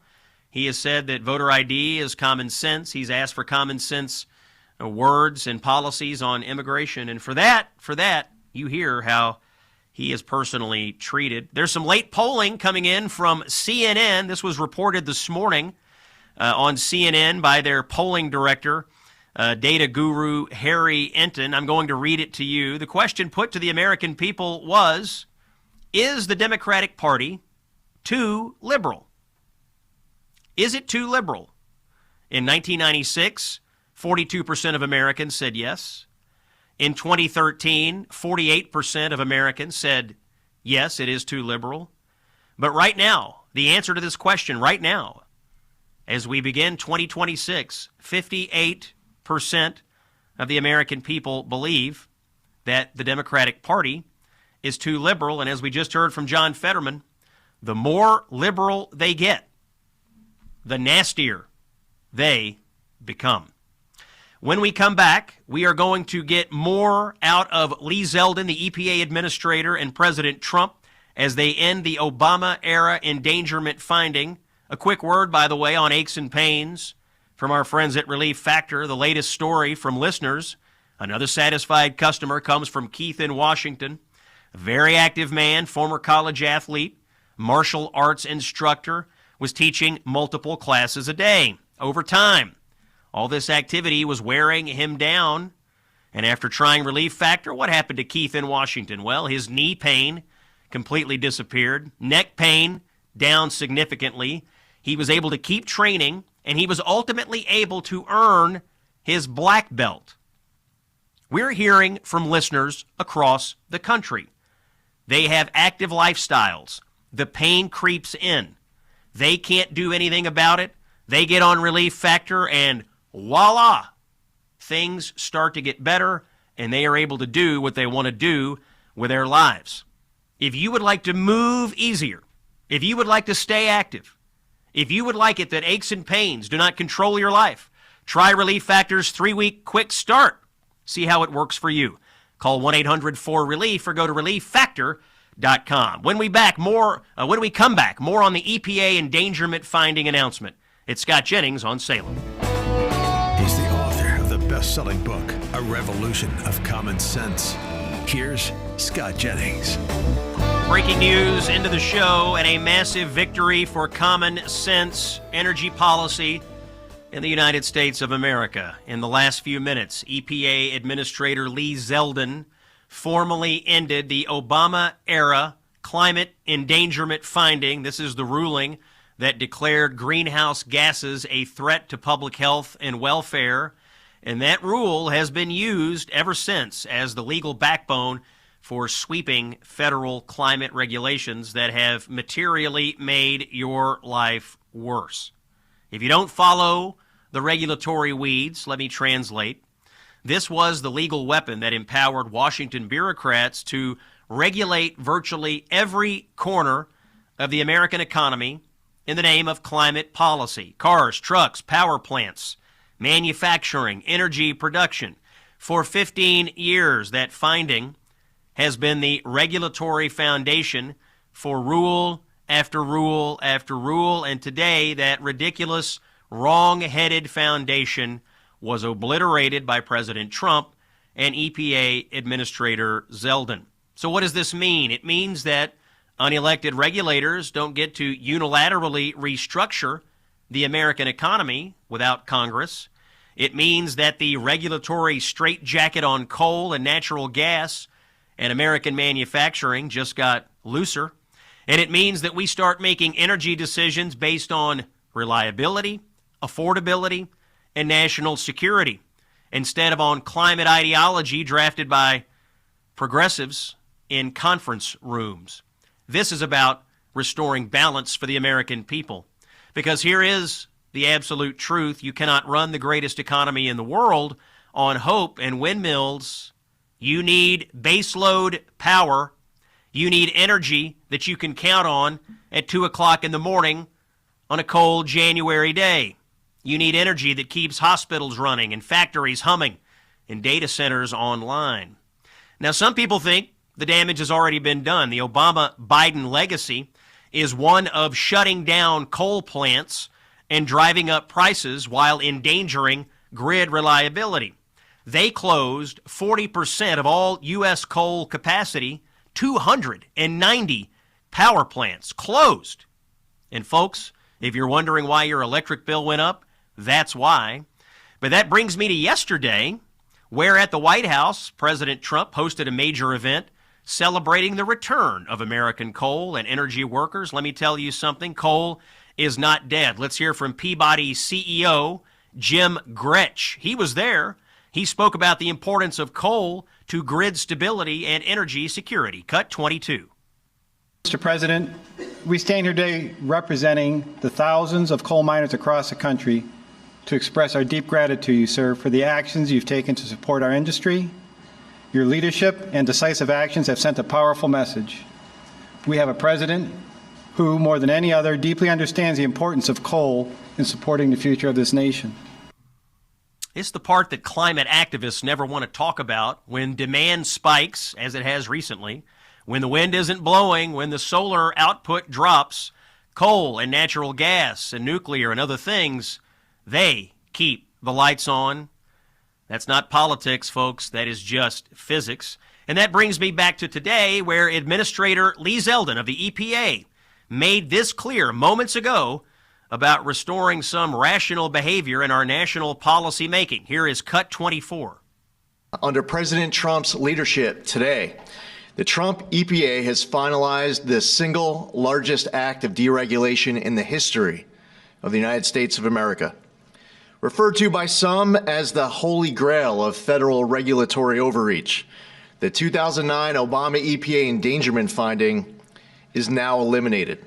He has said that voter ID is common sense. He's asked for common sense words and policies on immigration. And for that, you hear how he is personally treated. There's some late polling coming in from CNN. This was reported this morning on CNN by their polling director, data guru Harry Enton. I'm going to read it to you. The question put to the American people was, is the Democratic Party too liberal? Is it too liberal? In 1996, 42% of Americans said yes. In 2013, 48% of Americans said, yes, it is too liberal. But right now, the answer to this question right now, as we begin 2026, 58% of the American people believe that the Democratic Party is too liberal. And as we just heard from John Fetterman, the more liberal they get, the nastier they become. When we come back, we are going to get more out of Lee Zeldin, the EPA administrator, and President Trump as they end the Obama-era endangerment finding. A quick word, by the way, on aches and pains from our friends at Relief Factor. The latest story from listeners. Another satisfied customer comes from Keith in Washington. A very active man, former college athlete, martial arts instructor, was teaching multiple classes a day. Over time, all this activity was wearing him down. And after trying Relief Factor, what happened to Keith in Washington? Well, his knee pain completely disappeared. Neck pain down significantly. He was able to keep training, and he was ultimately able to earn his black belt. We're hearing from listeners across the country. They have active lifestyles. The pain creeps in. They can't do anything about it. They get on Relief Factor, and voila, things start to get better, and they are able to do what they want to do with their lives. If you would like to move easier, if you would like to stay active, if you would like it that aches and pains do not control your life, try Relief Factor's 3-week quick start. See how it works for you. Call 1-800-4RELIEF or go to relieffactor.com. When we come back, more on the EPA endangerment finding announcement. It's Scott Jennings on Salem. He's the author of the best-selling book, A Revolution of Common Sense. Here's Scott Jennings. Breaking news into the show, and a massive victory for common sense energy policy in the United States of America. In the last few minutes, EPA Administrator Lee Zeldin formally ended the Obama-era climate endangerment finding. This is the ruling that declared greenhouse gases a threat to public health and welfare. And that rule has been used ever since as the legal backbone for sweeping federal climate regulations that have materially made your life worse. If you don't follow the regulatory weeds, let me translate. This was the legal weapon that empowered Washington bureaucrats to regulate virtually every corner of the American economy in the name of climate policy. Cars, trucks, power plants, manufacturing, energy production. For 15 years, that finding has been the regulatory foundation for rule after rule after rule, and today that ridiculous, wrong-headed foundation was obliterated by President Trump and EPA Administrator Zeldin. So what does this mean? It means that unelected regulators don't get to unilaterally restructure the American economy without Congress. It means that the regulatory straitjacket on coal and natural gas and American manufacturing just got looser. And it means that we start making energy decisions based on reliability, affordability, and national security, instead of on climate ideology drafted by progressives in conference rooms. This is about restoring balance for the American people. Because here is the absolute truth. You cannot run the greatest economy in the world on hope and windmills. You need baseload power. You need energy that you can count on at 2 o'clock in the morning on a cold January day. You need energy that keeps hospitals running and factories humming and data centers online. Now, some people think the damage has already been done. The Obama-Biden legacy is one of shutting down coal plants and driving up prices while endangering grid reliability. They closed 40% of all U.S. coal capacity, 290 power plants closed. And folks, if you're wondering why your electric bill went up, that's why. But that brings me to yesterday, where at the White House, President Trump hosted a major event celebrating the return of American coal and energy workers. Let me tell you something, coal is not dead. Let's hear from Peabody CEO Jim Gretsch. He was there. He spoke about the importance of coal to grid stability and energy security. Cut 22. Mr. President, we stand here today representing the thousands of coal miners across the country to express our deep gratitude to you, sir, for the actions you've taken to support our industry. Your leadership and decisive actions have sent a powerful message. We have a president who, more than any other, deeply understands the importance of coal in supporting the future of this nation. It's the part that climate activists never want to talk about when demand spikes, as it has recently, when the wind isn't blowing, when the solar output drops, coal and natural gas and nuclear and other things, they keep the lights on. That's not politics, folks. That is just physics. And that brings me back to today, where Administrator Lee Zeldin of the EPA made this clear moments ago about restoring some rational behavior in our national policy making. Here is Cut 24. Under President Trump's leadership today, the Trump EPA has finalized the single largest act of deregulation in the history of the United States of America. Referred to by some as the holy grail of federal regulatory overreach, the 2009 Obama EPA endangerment finding is now eliminated.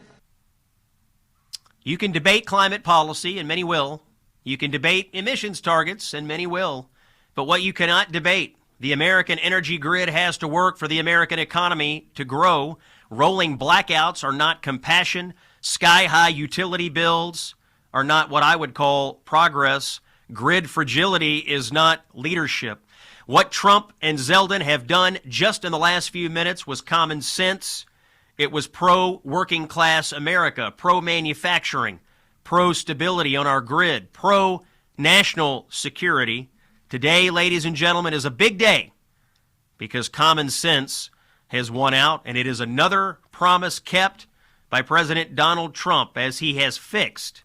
You can debate climate policy, and many will. You can debate emissions targets, and many will. But what you cannot debate, the American energy grid has to work for the American economy to grow. Rolling blackouts are not compassion. Sky-high utility bills are not what I would call progress. Grid fragility is not leadership. What Trump and Zeldin have done just in the last few minutes was common sense. It was pro-working class America, pro-manufacturing, pro-stability on our grid, pro-national security. Today, ladies and gentlemen, is a big day because common sense has won out, and it is another promise kept by President Donald Trump as he has fixed,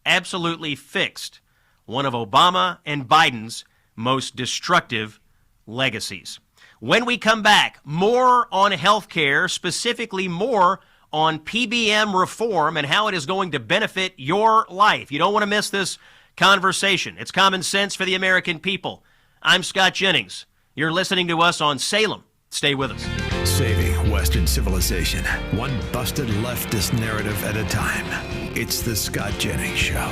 absolutely fixed, one of Obama and Biden's most destructive legacies. When we come back, more on health care, specifically more on PBM reform and how it is going to benefit your life. You don't want to miss this conversation. It's common sense for the American people. I'm Scott Jennings. You're listening to us on Salem. Stay with us. Saving Western civilization, one busted leftist narrative at a time. It's the Scott Jennings Show.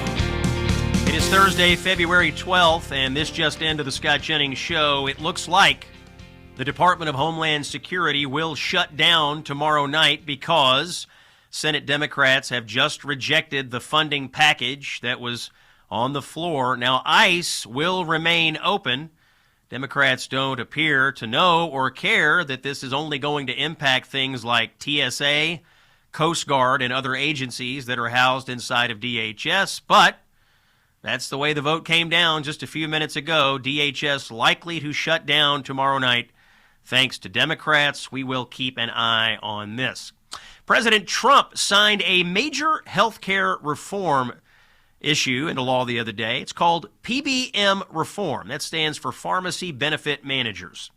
It is Thursday, February 12th, and this just into the Scott Jennings Show. It looks like the Department of Homeland Security will shut down tomorrow night because Senate Democrats have just rejected the funding package that was on the floor. Now, ICE will remain open. Democrats don't appear to know or care that this is only going to impact things like TSA, Coast Guard, and other agencies that are housed inside of DHS, but that's the way the vote came down just a few minutes ago. DHS likely to shut down tomorrow night. Thanks to Democrats, we will keep an eye on this. President Trump signed a major health care reform issue into law the other day. It's called PBM reform. That stands for Pharmacy Benefit Managers.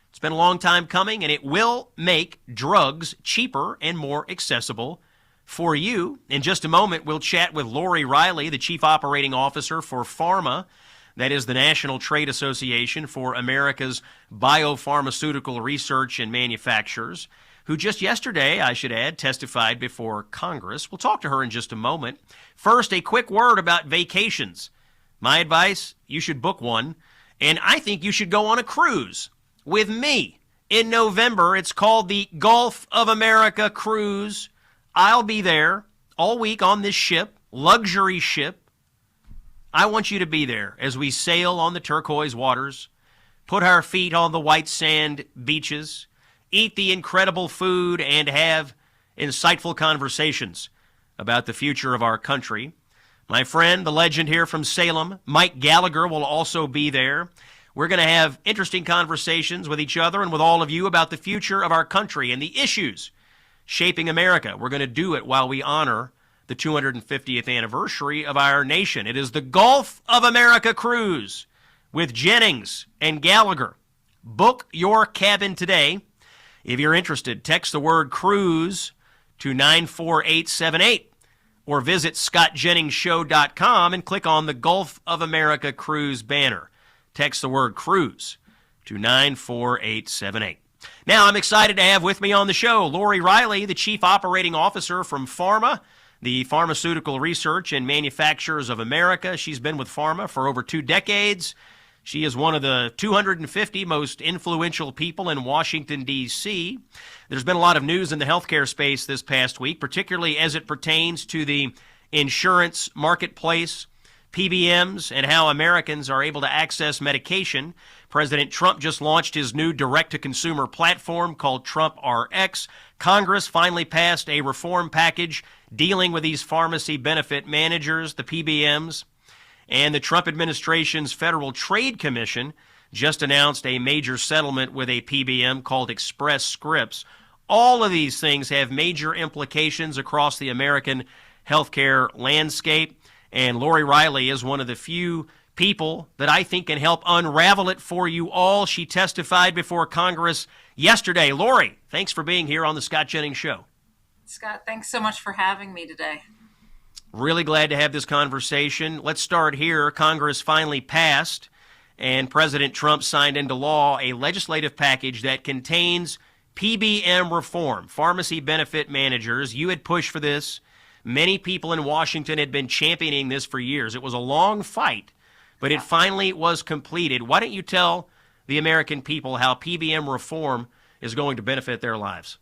It's been a long time coming, and it will make drugs cheaper and more accessible for you. In just a moment, we'll chat with Lori Riley, the Chief Operating Officer for PhRMA. That is the National Trade Association for America's Biopharmaceutical Research and Manufacturers, who just yesterday, I should add, testified before Congress. We'll talk to her in just a moment. First, a quick word about vacations. My advice, you should book one, and I think you should go on a cruise with me in November. It's called the Gulf of America Cruise. I'll be there all week on this ship, luxury ship. I want you to be there as we sail on the turquoise waters, put our feet on the white sand beaches, eat the incredible food, and have insightful conversations about the future of our country. My friend, the legend here from Salem, Mike Gallagher, will also be there. We're going to have interesting conversations with each other and with all of you about the future of our country and the issues shaping America. We're going to do it while we honor the 250th anniversary of our nation. It is the Gulf of America Cruise with Jennings and Gallagher. Book your cabin today. If you're interested, text the word cruise to 94878 or visit scottjenningsshow.com and click on the Gulf of America Cruise banner. Text the word cruise to 94878. Now, I'm excited to have with me on the show Lori Riley, the Chief Operating Officer from PhRMA, the Pharmaceutical Research and Manufacturers of America. She's been with PhRMA for over 2 decades. She is one of the 250 most influential people in Washington, D.C. There's been a lot of news in the healthcare space this past week, particularly as it pertains to the insurance marketplace, PBMs, and how Americans are able to access medication. President Trump just launched his new direct-to-consumer platform called Trump RX. Congress finally passed a reform package dealing with these pharmacy benefit managers, the PBMs. And the Trump administration's Federal Trade Commission just announced a major settlement with a PBM called Express Scripts. All of these things have major implications across the American healthcare landscape. And Lori Riley is one of the few people that I think can help unravel it for you all. She testified before Congress yesterday. Lori, thanks for being here on the Scott Jennings Show. Scott, thanks so much for having me today. Really glad to have this conversation. Let's start here. Congress finally passed, and President Trump signed into law a legislative package that contains PBM reform, pharmacy benefit managers. You had pushed for this. Many people in Washington had been championing this for years. It was a long fight, but it finally was completed. Why don't you tell the American people how PBM reform is going to benefit their lives?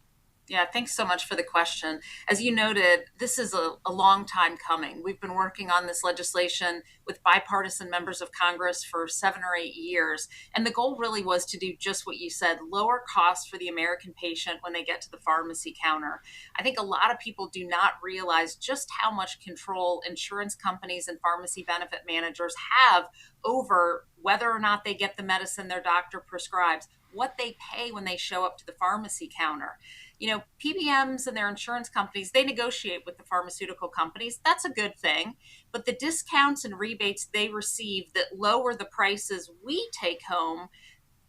Yeah, thanks so much for the question. As you noted, this is a long time coming. We've been working on this legislation with bipartisan members of Congress for 7 or 8 years. And the goal really was to do just what you said, lower costs for the American patient when they get to the pharmacy counter. I think a lot of people do not realize just how much control insurance companies and pharmacy benefit managers have over whether or not they get the medicine their doctor prescribes, what they pay when they show up to the pharmacy counter. You know, PBMs and their insurance companies, they negotiate with the pharmaceutical companies. That's a good thing. But the discounts and rebates they receive that lower the prices we take home,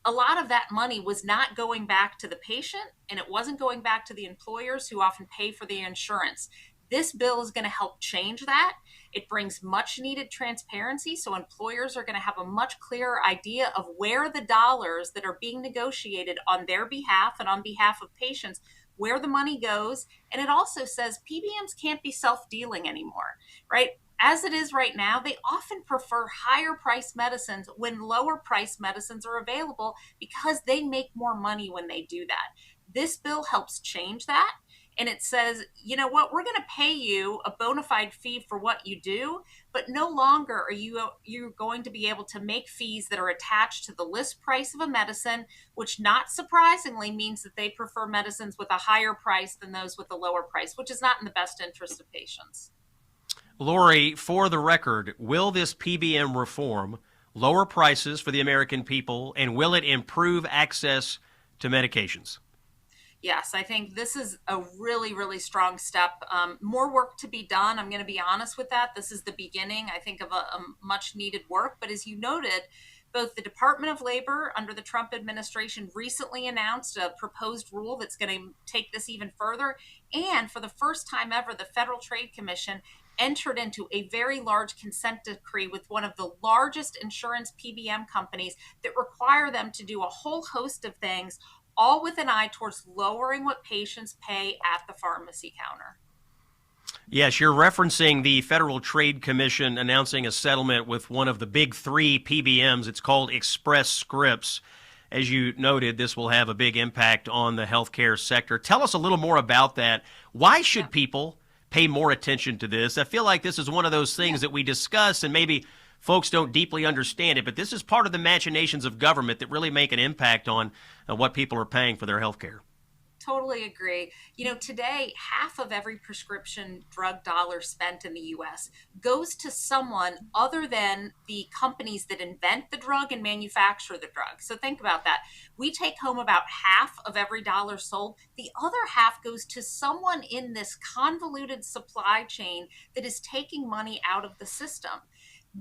a lot of that money was not going back to the patient, and it wasn't going back to the employers who often pay for the insurance. This bill is going to help change that. It brings much needed transparency, so employers are going to have a much clearer idea of where the dollars that are being negotiated on their behalf and on behalf of patients, where the money goes. And it also says PBMs can't be self-dealing anymore, right? As it is right now, they often prefer higher priced medicines when lower priced medicines are available because they make more money when they do that. This bill helps change that. And it says, you know what, we're going to pay you a bona fide fee for what you do, but no longer are you're going to be able to make fees that are attached to the list price of a medicine, which not surprisingly means that they prefer medicines with a higher price than those with a lower price, which is not in the best interest of patients. Lori, for the record, will this PBM reform lower prices for the American people, and will it improve access to medications? Yes, I think this is a really, really strong step. More work to be done. I'm going to be honest with that. This is the beginning, I think, of a much needed work. But as you noted, both the Department of Labor under the Trump administration recently announced a proposed rule that's going to take this even further. And for the first time ever, the Federal Trade Commission entered into a very large consent decree with one of the largest insurance PBM companies that require them to do a whole host of things, all with an eye towards lowering what patients pay at the pharmacy counter. Yes, you're referencing the Federal Trade Commission announcing a settlement with one of the big three PBMs. It's called Express Scripts. As you noted, this will have a big impact on the healthcare sector. Tell us a little more about that. Why should people pay more attention to this? I feel like this is one of those things that we discuss and maybe folks don't deeply understand it, but this is part of the machinations of government that really make an impact on what people are paying for their health care. Totally agree. You know, today, half of every prescription drug dollar spent in the U.S. goes to someone other than the companies that invent the drug and manufacture the drug. So think about that. We take home about half of every dollar sold. The other half goes to someone in this convoluted supply chain that is taking money out of the system.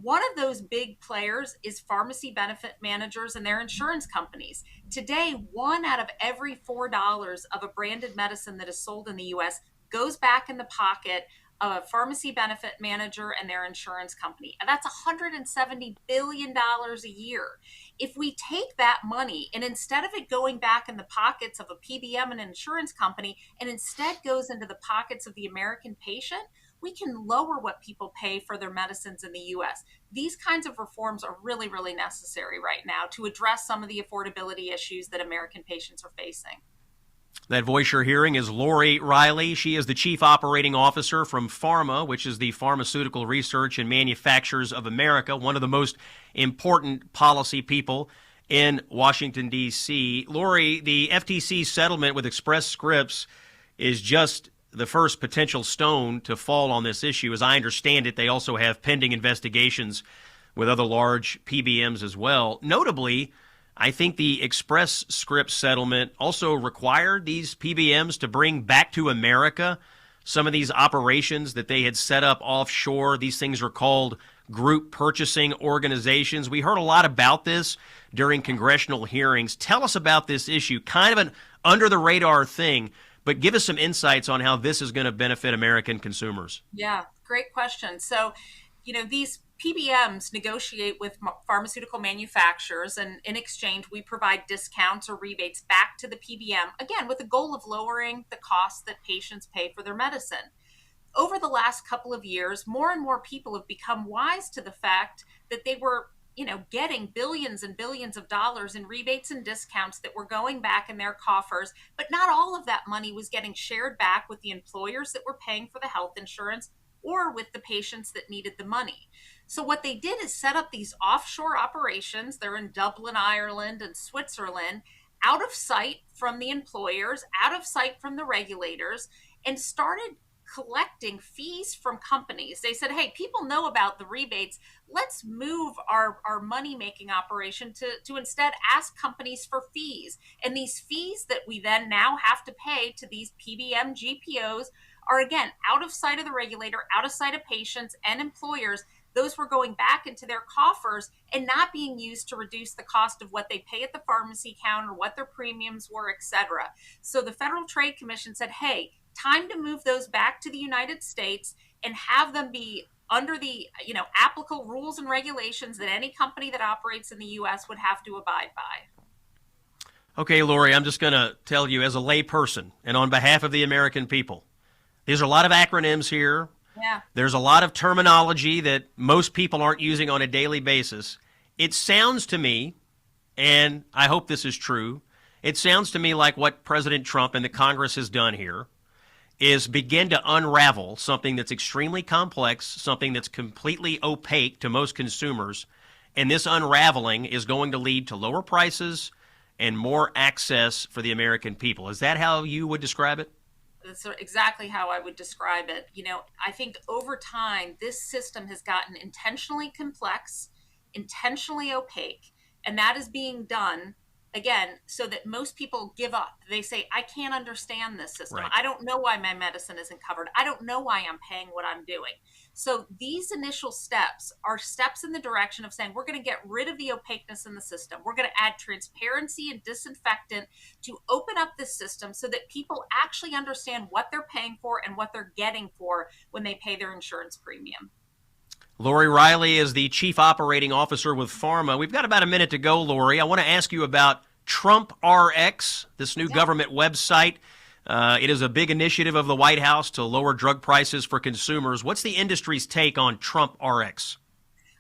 One of those big players is pharmacy benefit managers and their insurance companies. Today, 1 out of every $4 of a branded medicine that is sold in the U.S. goes back in the pocket of a pharmacy benefit manager and their insurance company. And that's $170 billion a year. If we take that money and instead of it going back in the pockets of a PBM and insurance company, and instead goes into the pockets of the American patient, we can lower what people pay for their medicines in the U.S. These kinds of reforms are really, really necessary right now to address some of the affordability issues that American patients are facing. That voice you're hearing is Lori Riley. She is the Chief Operating Officer from PhRMA, which is the Pharmaceutical Research and Manufacturers of America, one of the most important policy people in Washington, D.C. Lori, the FTC settlement with Express Scripts is just the first potential stone to fall on this issue. As I understand it, they also have pending investigations with other large PBMs as well. Notably, I think the Express Scripts settlement also required these PBMs to bring back to America some of these operations that they had set up offshore. These things are called group purchasing organizations. We heard a lot about this during congressional hearings. Tell us about this issue, kind of an under-the-radar thing, but give us some insights on how this is going to benefit American consumers. Yeah, great question. So, you know, these PBMs negotiate with pharmaceutical manufacturers, and in exchange, we provide discounts or rebates back to the PBM, again, with the goal of lowering the cost that patients pay for their medicine. Over the last couple of years, more and more people have become wise to the fact that they were getting billions and billions of dollars in rebates and discounts that were going back in their coffers, but not all of that money was getting shared back with the employers that were paying for the health insurance or with the patients that needed the money. So what they did is set up these offshore operations. They're in Dublin, Ireland, and Switzerland, out of sight from the employers, out of sight from the regulators, and started collecting fees from companies. They said, hey, people know about the rebates. Let's move our money-making operation to instead ask companies for fees. And these fees that we then now have to pay to these PBM GPOs are, again, out of sight of the regulator, out of sight of patients and employers. Those were going back into their coffers and not being used to reduce the cost of what they pay at the pharmacy counter, what their premiums were, et cetera. So the Federal Trade Commission said, hey, time to move those back to the United States and have them be under the applicable rules and regulations that any company that operates in the U.S. would have to abide by. Okay, Lori, I'm just going to tell you as a lay person and on behalf of the American people, there's a lot of acronyms here. Yeah. There's a lot of terminology that most people aren't using on a daily basis. It sounds to me, and I hope this is true, it sounds to me like what President Trump and the Congress has done here is begin to unravel something that's extremely complex, something that's completely opaque to most consumers, and this unraveling is going to lead to lower prices and more access for the American people. Is that how you would describe it? That's exactly how I would describe it. I think over time, this system has gotten intentionally complex, intentionally opaque, and that is being done again, so that most people give up. They say, I can't understand this system. Right. I don't know why my medicine isn't covered. I don't know why I'm paying what I'm doing. So these initial steps are steps in the direction of saying, we're going to get rid of the opaqueness in the system. We're going to add transparency and disinfectant to open up this system so that people actually understand what they're paying for and what they're getting for when they pay their insurance premium. Lori Riley is the Chief Operating Officer with Pharma. We've got about a minute to go, Lori. I want to ask you about Trump RX, this new government website. It is a big initiative of the White House to lower drug prices for consumers. What's the industry's take on Trump RX?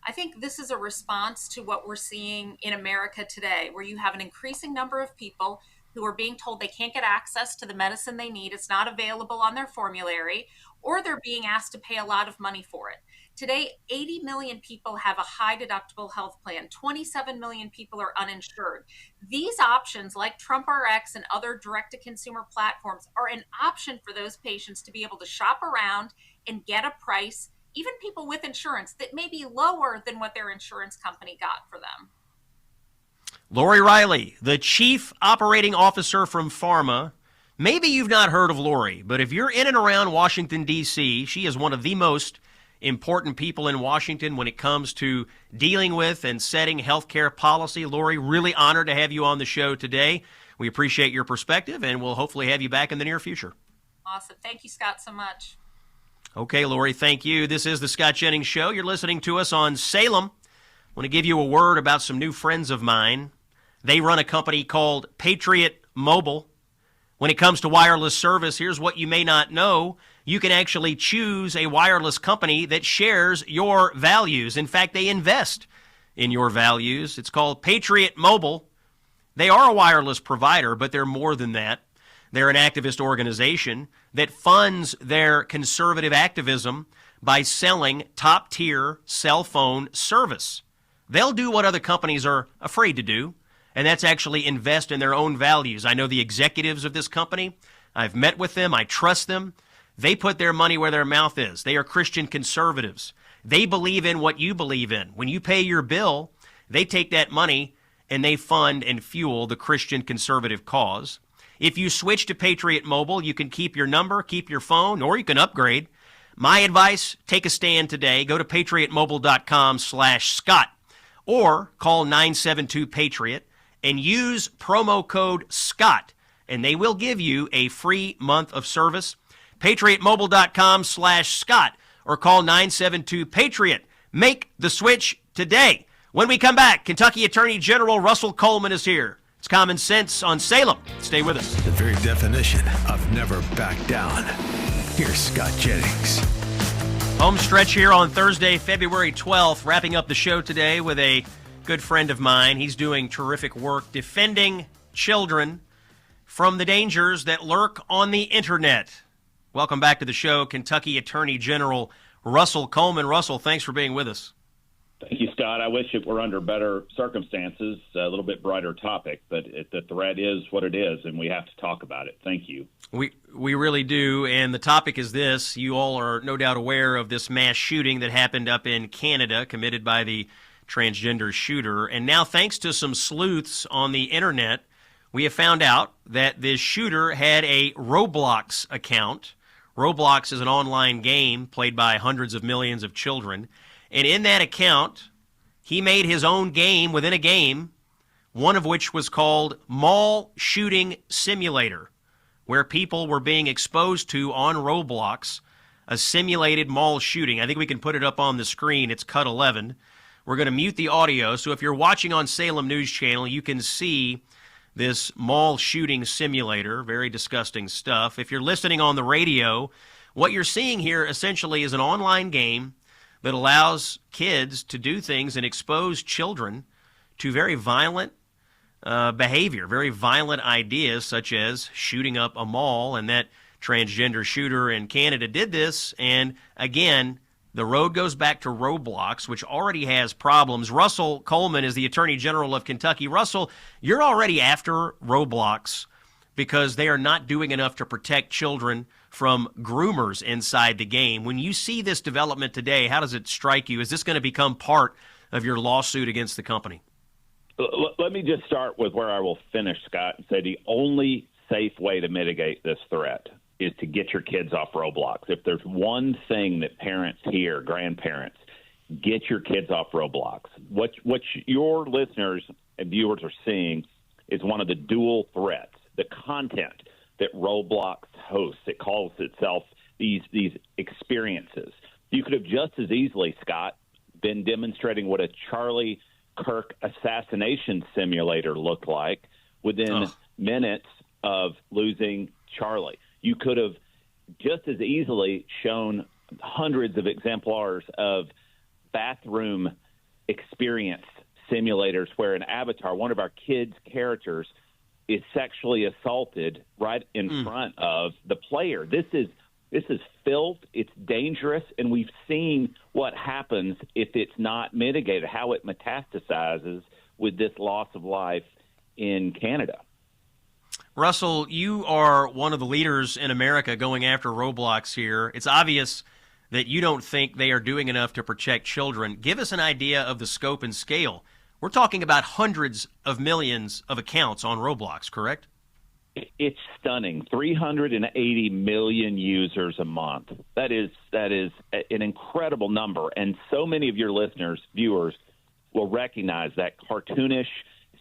I think this is a response to what we're seeing in America today, where you have an increasing number of people who are being told they can't get access to the medicine they need. It's not available on their formulary, or they're being asked to pay a lot of money for it. Today, 80 million people have a high deductible health plan. 27 million people are uninsured. These options, like Trump RX and other direct-to-consumer platforms, are an option for those patients to be able to shop around and get a price, even people with insurance, that may be lower than what their insurance company got for them. Lori Riley, the Chief Operating Officer from Pharma. Maybe you've not heard of Lori, but if you're in and around Washington, D.C., she is one of the most important people in Washington when it comes to dealing with and setting healthcare policy. Lori, really honored to have you on the show today. We appreciate your perspective, and we'll hopefully have you back in the near future. Awesome. Thank you, Scott, so much. Okay, Lori, thank you. This is the Scott Jennings Show. You're listening to us on Salem. I want to give you a word about some new friends of mine. They run a company called Patriot Mobile. When it comes to wireless service, here's what you may not know. You can actually choose a wireless company that shares your values. In fact, they invest in your values. It's called Patriot Mobile. They are a wireless provider, but they're more than that. They're an activist organization that funds their conservative activism by selling top-tier cell phone service. They'll do what other companies are afraid to do, and that's actually invest in their own values. I know the executives of this company. I've met with them. I trust them. They put their money where their mouth is. They are Christian conservatives. They believe in what you believe in. When you pay your bill, they take that money and they fund and fuel the Christian conservative cause. If you switch to Patriot Mobile, you can keep your number, keep your phone, or you can upgrade. My advice, take a stand today. Go to patriotmobile.com/Scott or call 972-PATRIOT and use promo code SCOTT, and they will give you a free month of service. patriotmobile.com/Scott or call 972-PATRIOT. Make the switch today. When we come back, Kentucky Attorney General Russell Coleman is here. It's Common Sense on Salem. Stay with us. The very definition of never back down. Here's Scott Jennings. Home stretch here on Thursday, February 12th, wrapping up the show today with a good friend of mine. He's doing terrific work defending children from the dangers that lurk on the internet. Welcome back to the show, Kentucky Attorney General Russell Coleman. Russell, thanks for being with us. Thank you, Scott. I wish it were under better circumstances, a little bit brighter topic, but the threat is what it is, and we have to talk about it. Thank you. We really do, and the topic is this. You all are no doubt aware of this mass shooting that happened up in Canada, committed by the transgender shooter, and now thanks to some sleuths on the internet, we have found out that this shooter had a Roblox account. Roblox is an online game played by hundreds of millions of children. And in that account, he made his own game within a game, one of which was called Mall Shooting Simulator, where people were being exposed to, on Roblox, a simulated mall shooting. I think we can put it up on the screen. It's cut 11. We're going to mute the audio, so if you're watching on Salem News Channel, you can see this mall shooting simulator. Very disgusting stuff. If you're listening on the radio, what you're seeing here essentially is an online game that allows kids to do things and expose children to very violent behavior, very violent ideas, such as shooting up a mall, and that transgender shooter in Canada did this. And again, the road goes back to Roblox, which already has problems. Russell Coleman is the Attorney General of Kentucky. Russell, you're already after Roblox because they are not doing enough to protect children from groomers inside the game. When you see this development today, how does it strike you? Is this going to become part of your lawsuit against the company? Let me just start with where I will finish, Scott, and say the only safe way to mitigate this threat is to get your kids off Roblox. If there's one thing that parents hear, grandparents, get your kids off Roblox. What your listeners and viewers are seeing is one of the dual threats. The content that Roblox hosts, it calls itself these experiences. You could have just as easily, Scott, been demonstrating what a Charlie Kirk assassination simulator looked like within minutes of losing Charlie. You could have just as easily shown hundreds of exemplars of bathroom experience simulators where an avatar, one of our kids' characters, is sexually assaulted right in front of the player. This is filth. It's dangerous, and we've seen what happens if it's not mitigated, how it metastasizes with this loss of life in Canada. Russell, you are one of the leaders in America going after Roblox here. It's obvious that you don't think they are doing enough to protect children. Give us an idea of the scope and scale. We're talking about hundreds of millions of accounts on Roblox, correct? It's stunning. 380 million users a month. That is an incredible number. And so many of your listeners, viewers, will recognize that cartoonish,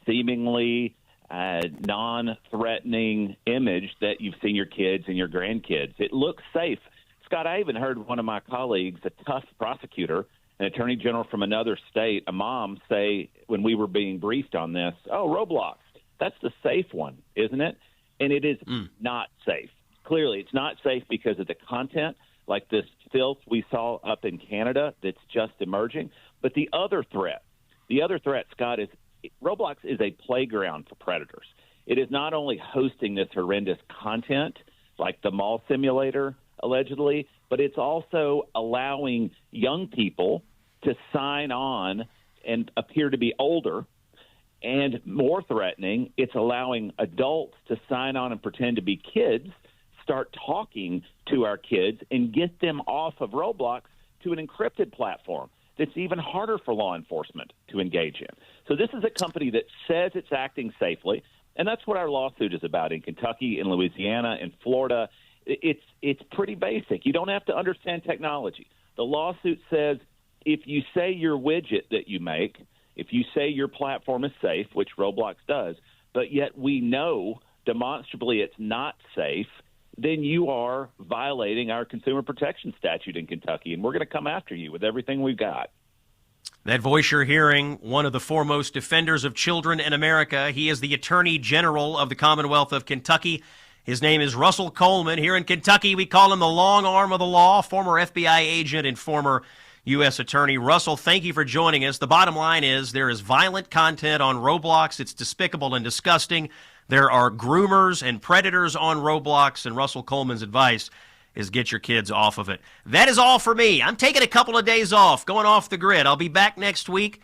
seemingly non-threatening image that you've seen your kids and your grandkids. It looks safe. Scott, I even heard one of my colleagues, a tough prosecutor, an attorney general from another state, a mom, say when we were being briefed on this, oh, Roblox, that's the safe one, isn't it? And it is not safe. Clearly, it's not safe because of the content, like this filth we saw up in Canada that's just emerging. But the other threat, Scott, is Roblox is a playground for predators. It is not only hosting this horrendous content, like the mall simulator, allegedly, but it's also allowing young people to sign on and appear to be older. And more threatening, it's allowing adults to sign on and pretend to be kids, start talking to our kids, and get them off of Roblox to an encrypted platform that's even harder for law enforcement to engage in. So this is a company that says it's acting safely, and that's what our lawsuit is about in Kentucky, in Louisiana, in Florida. It's pretty basic. You don't have to understand technology. The lawsuit says if you say your widget that you make, if you say your platform is safe, which Roblox does, but yet we know demonstrably it's not safe, then you are violating our consumer protection statute in Kentucky, and we're going to come after you with everything we've got. That voice you're hearing, one of the foremost defenders of children in America. He is the Attorney General of the Commonwealth of Kentucky. His name is Russell Coleman. Here in Kentucky, we call him the long arm of the law, former FBI agent and former U.S. Attorney. Russell, thank you for joining us. The bottom line is there is violent content on Roblox. It's despicable and disgusting. There are groomers and predators on Roblox, and Russell Coleman's advice is get your kids off of it. That is all for me. I'm taking a couple of days off, going off the grid. I'll be back next week.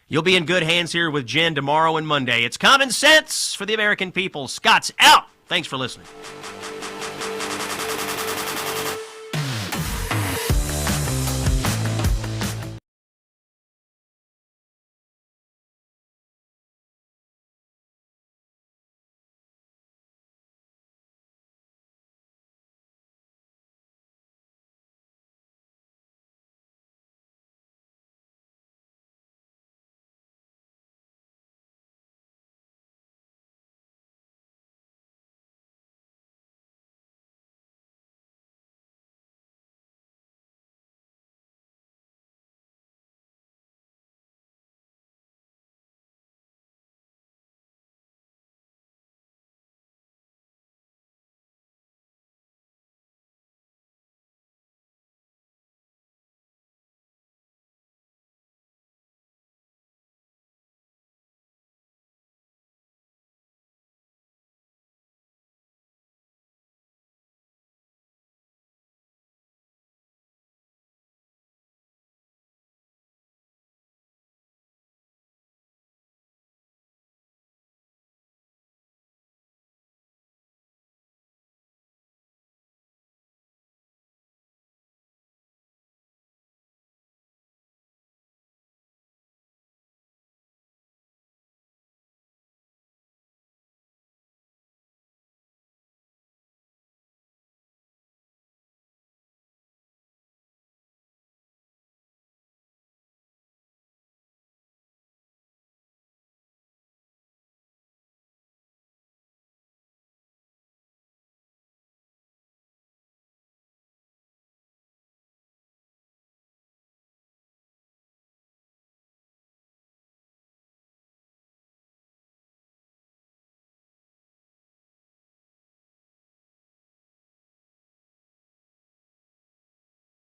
You'll be in good hands here with Jen tomorrow and Monday. It's Common Sense for the American people. Scott's out. Thanks for listening.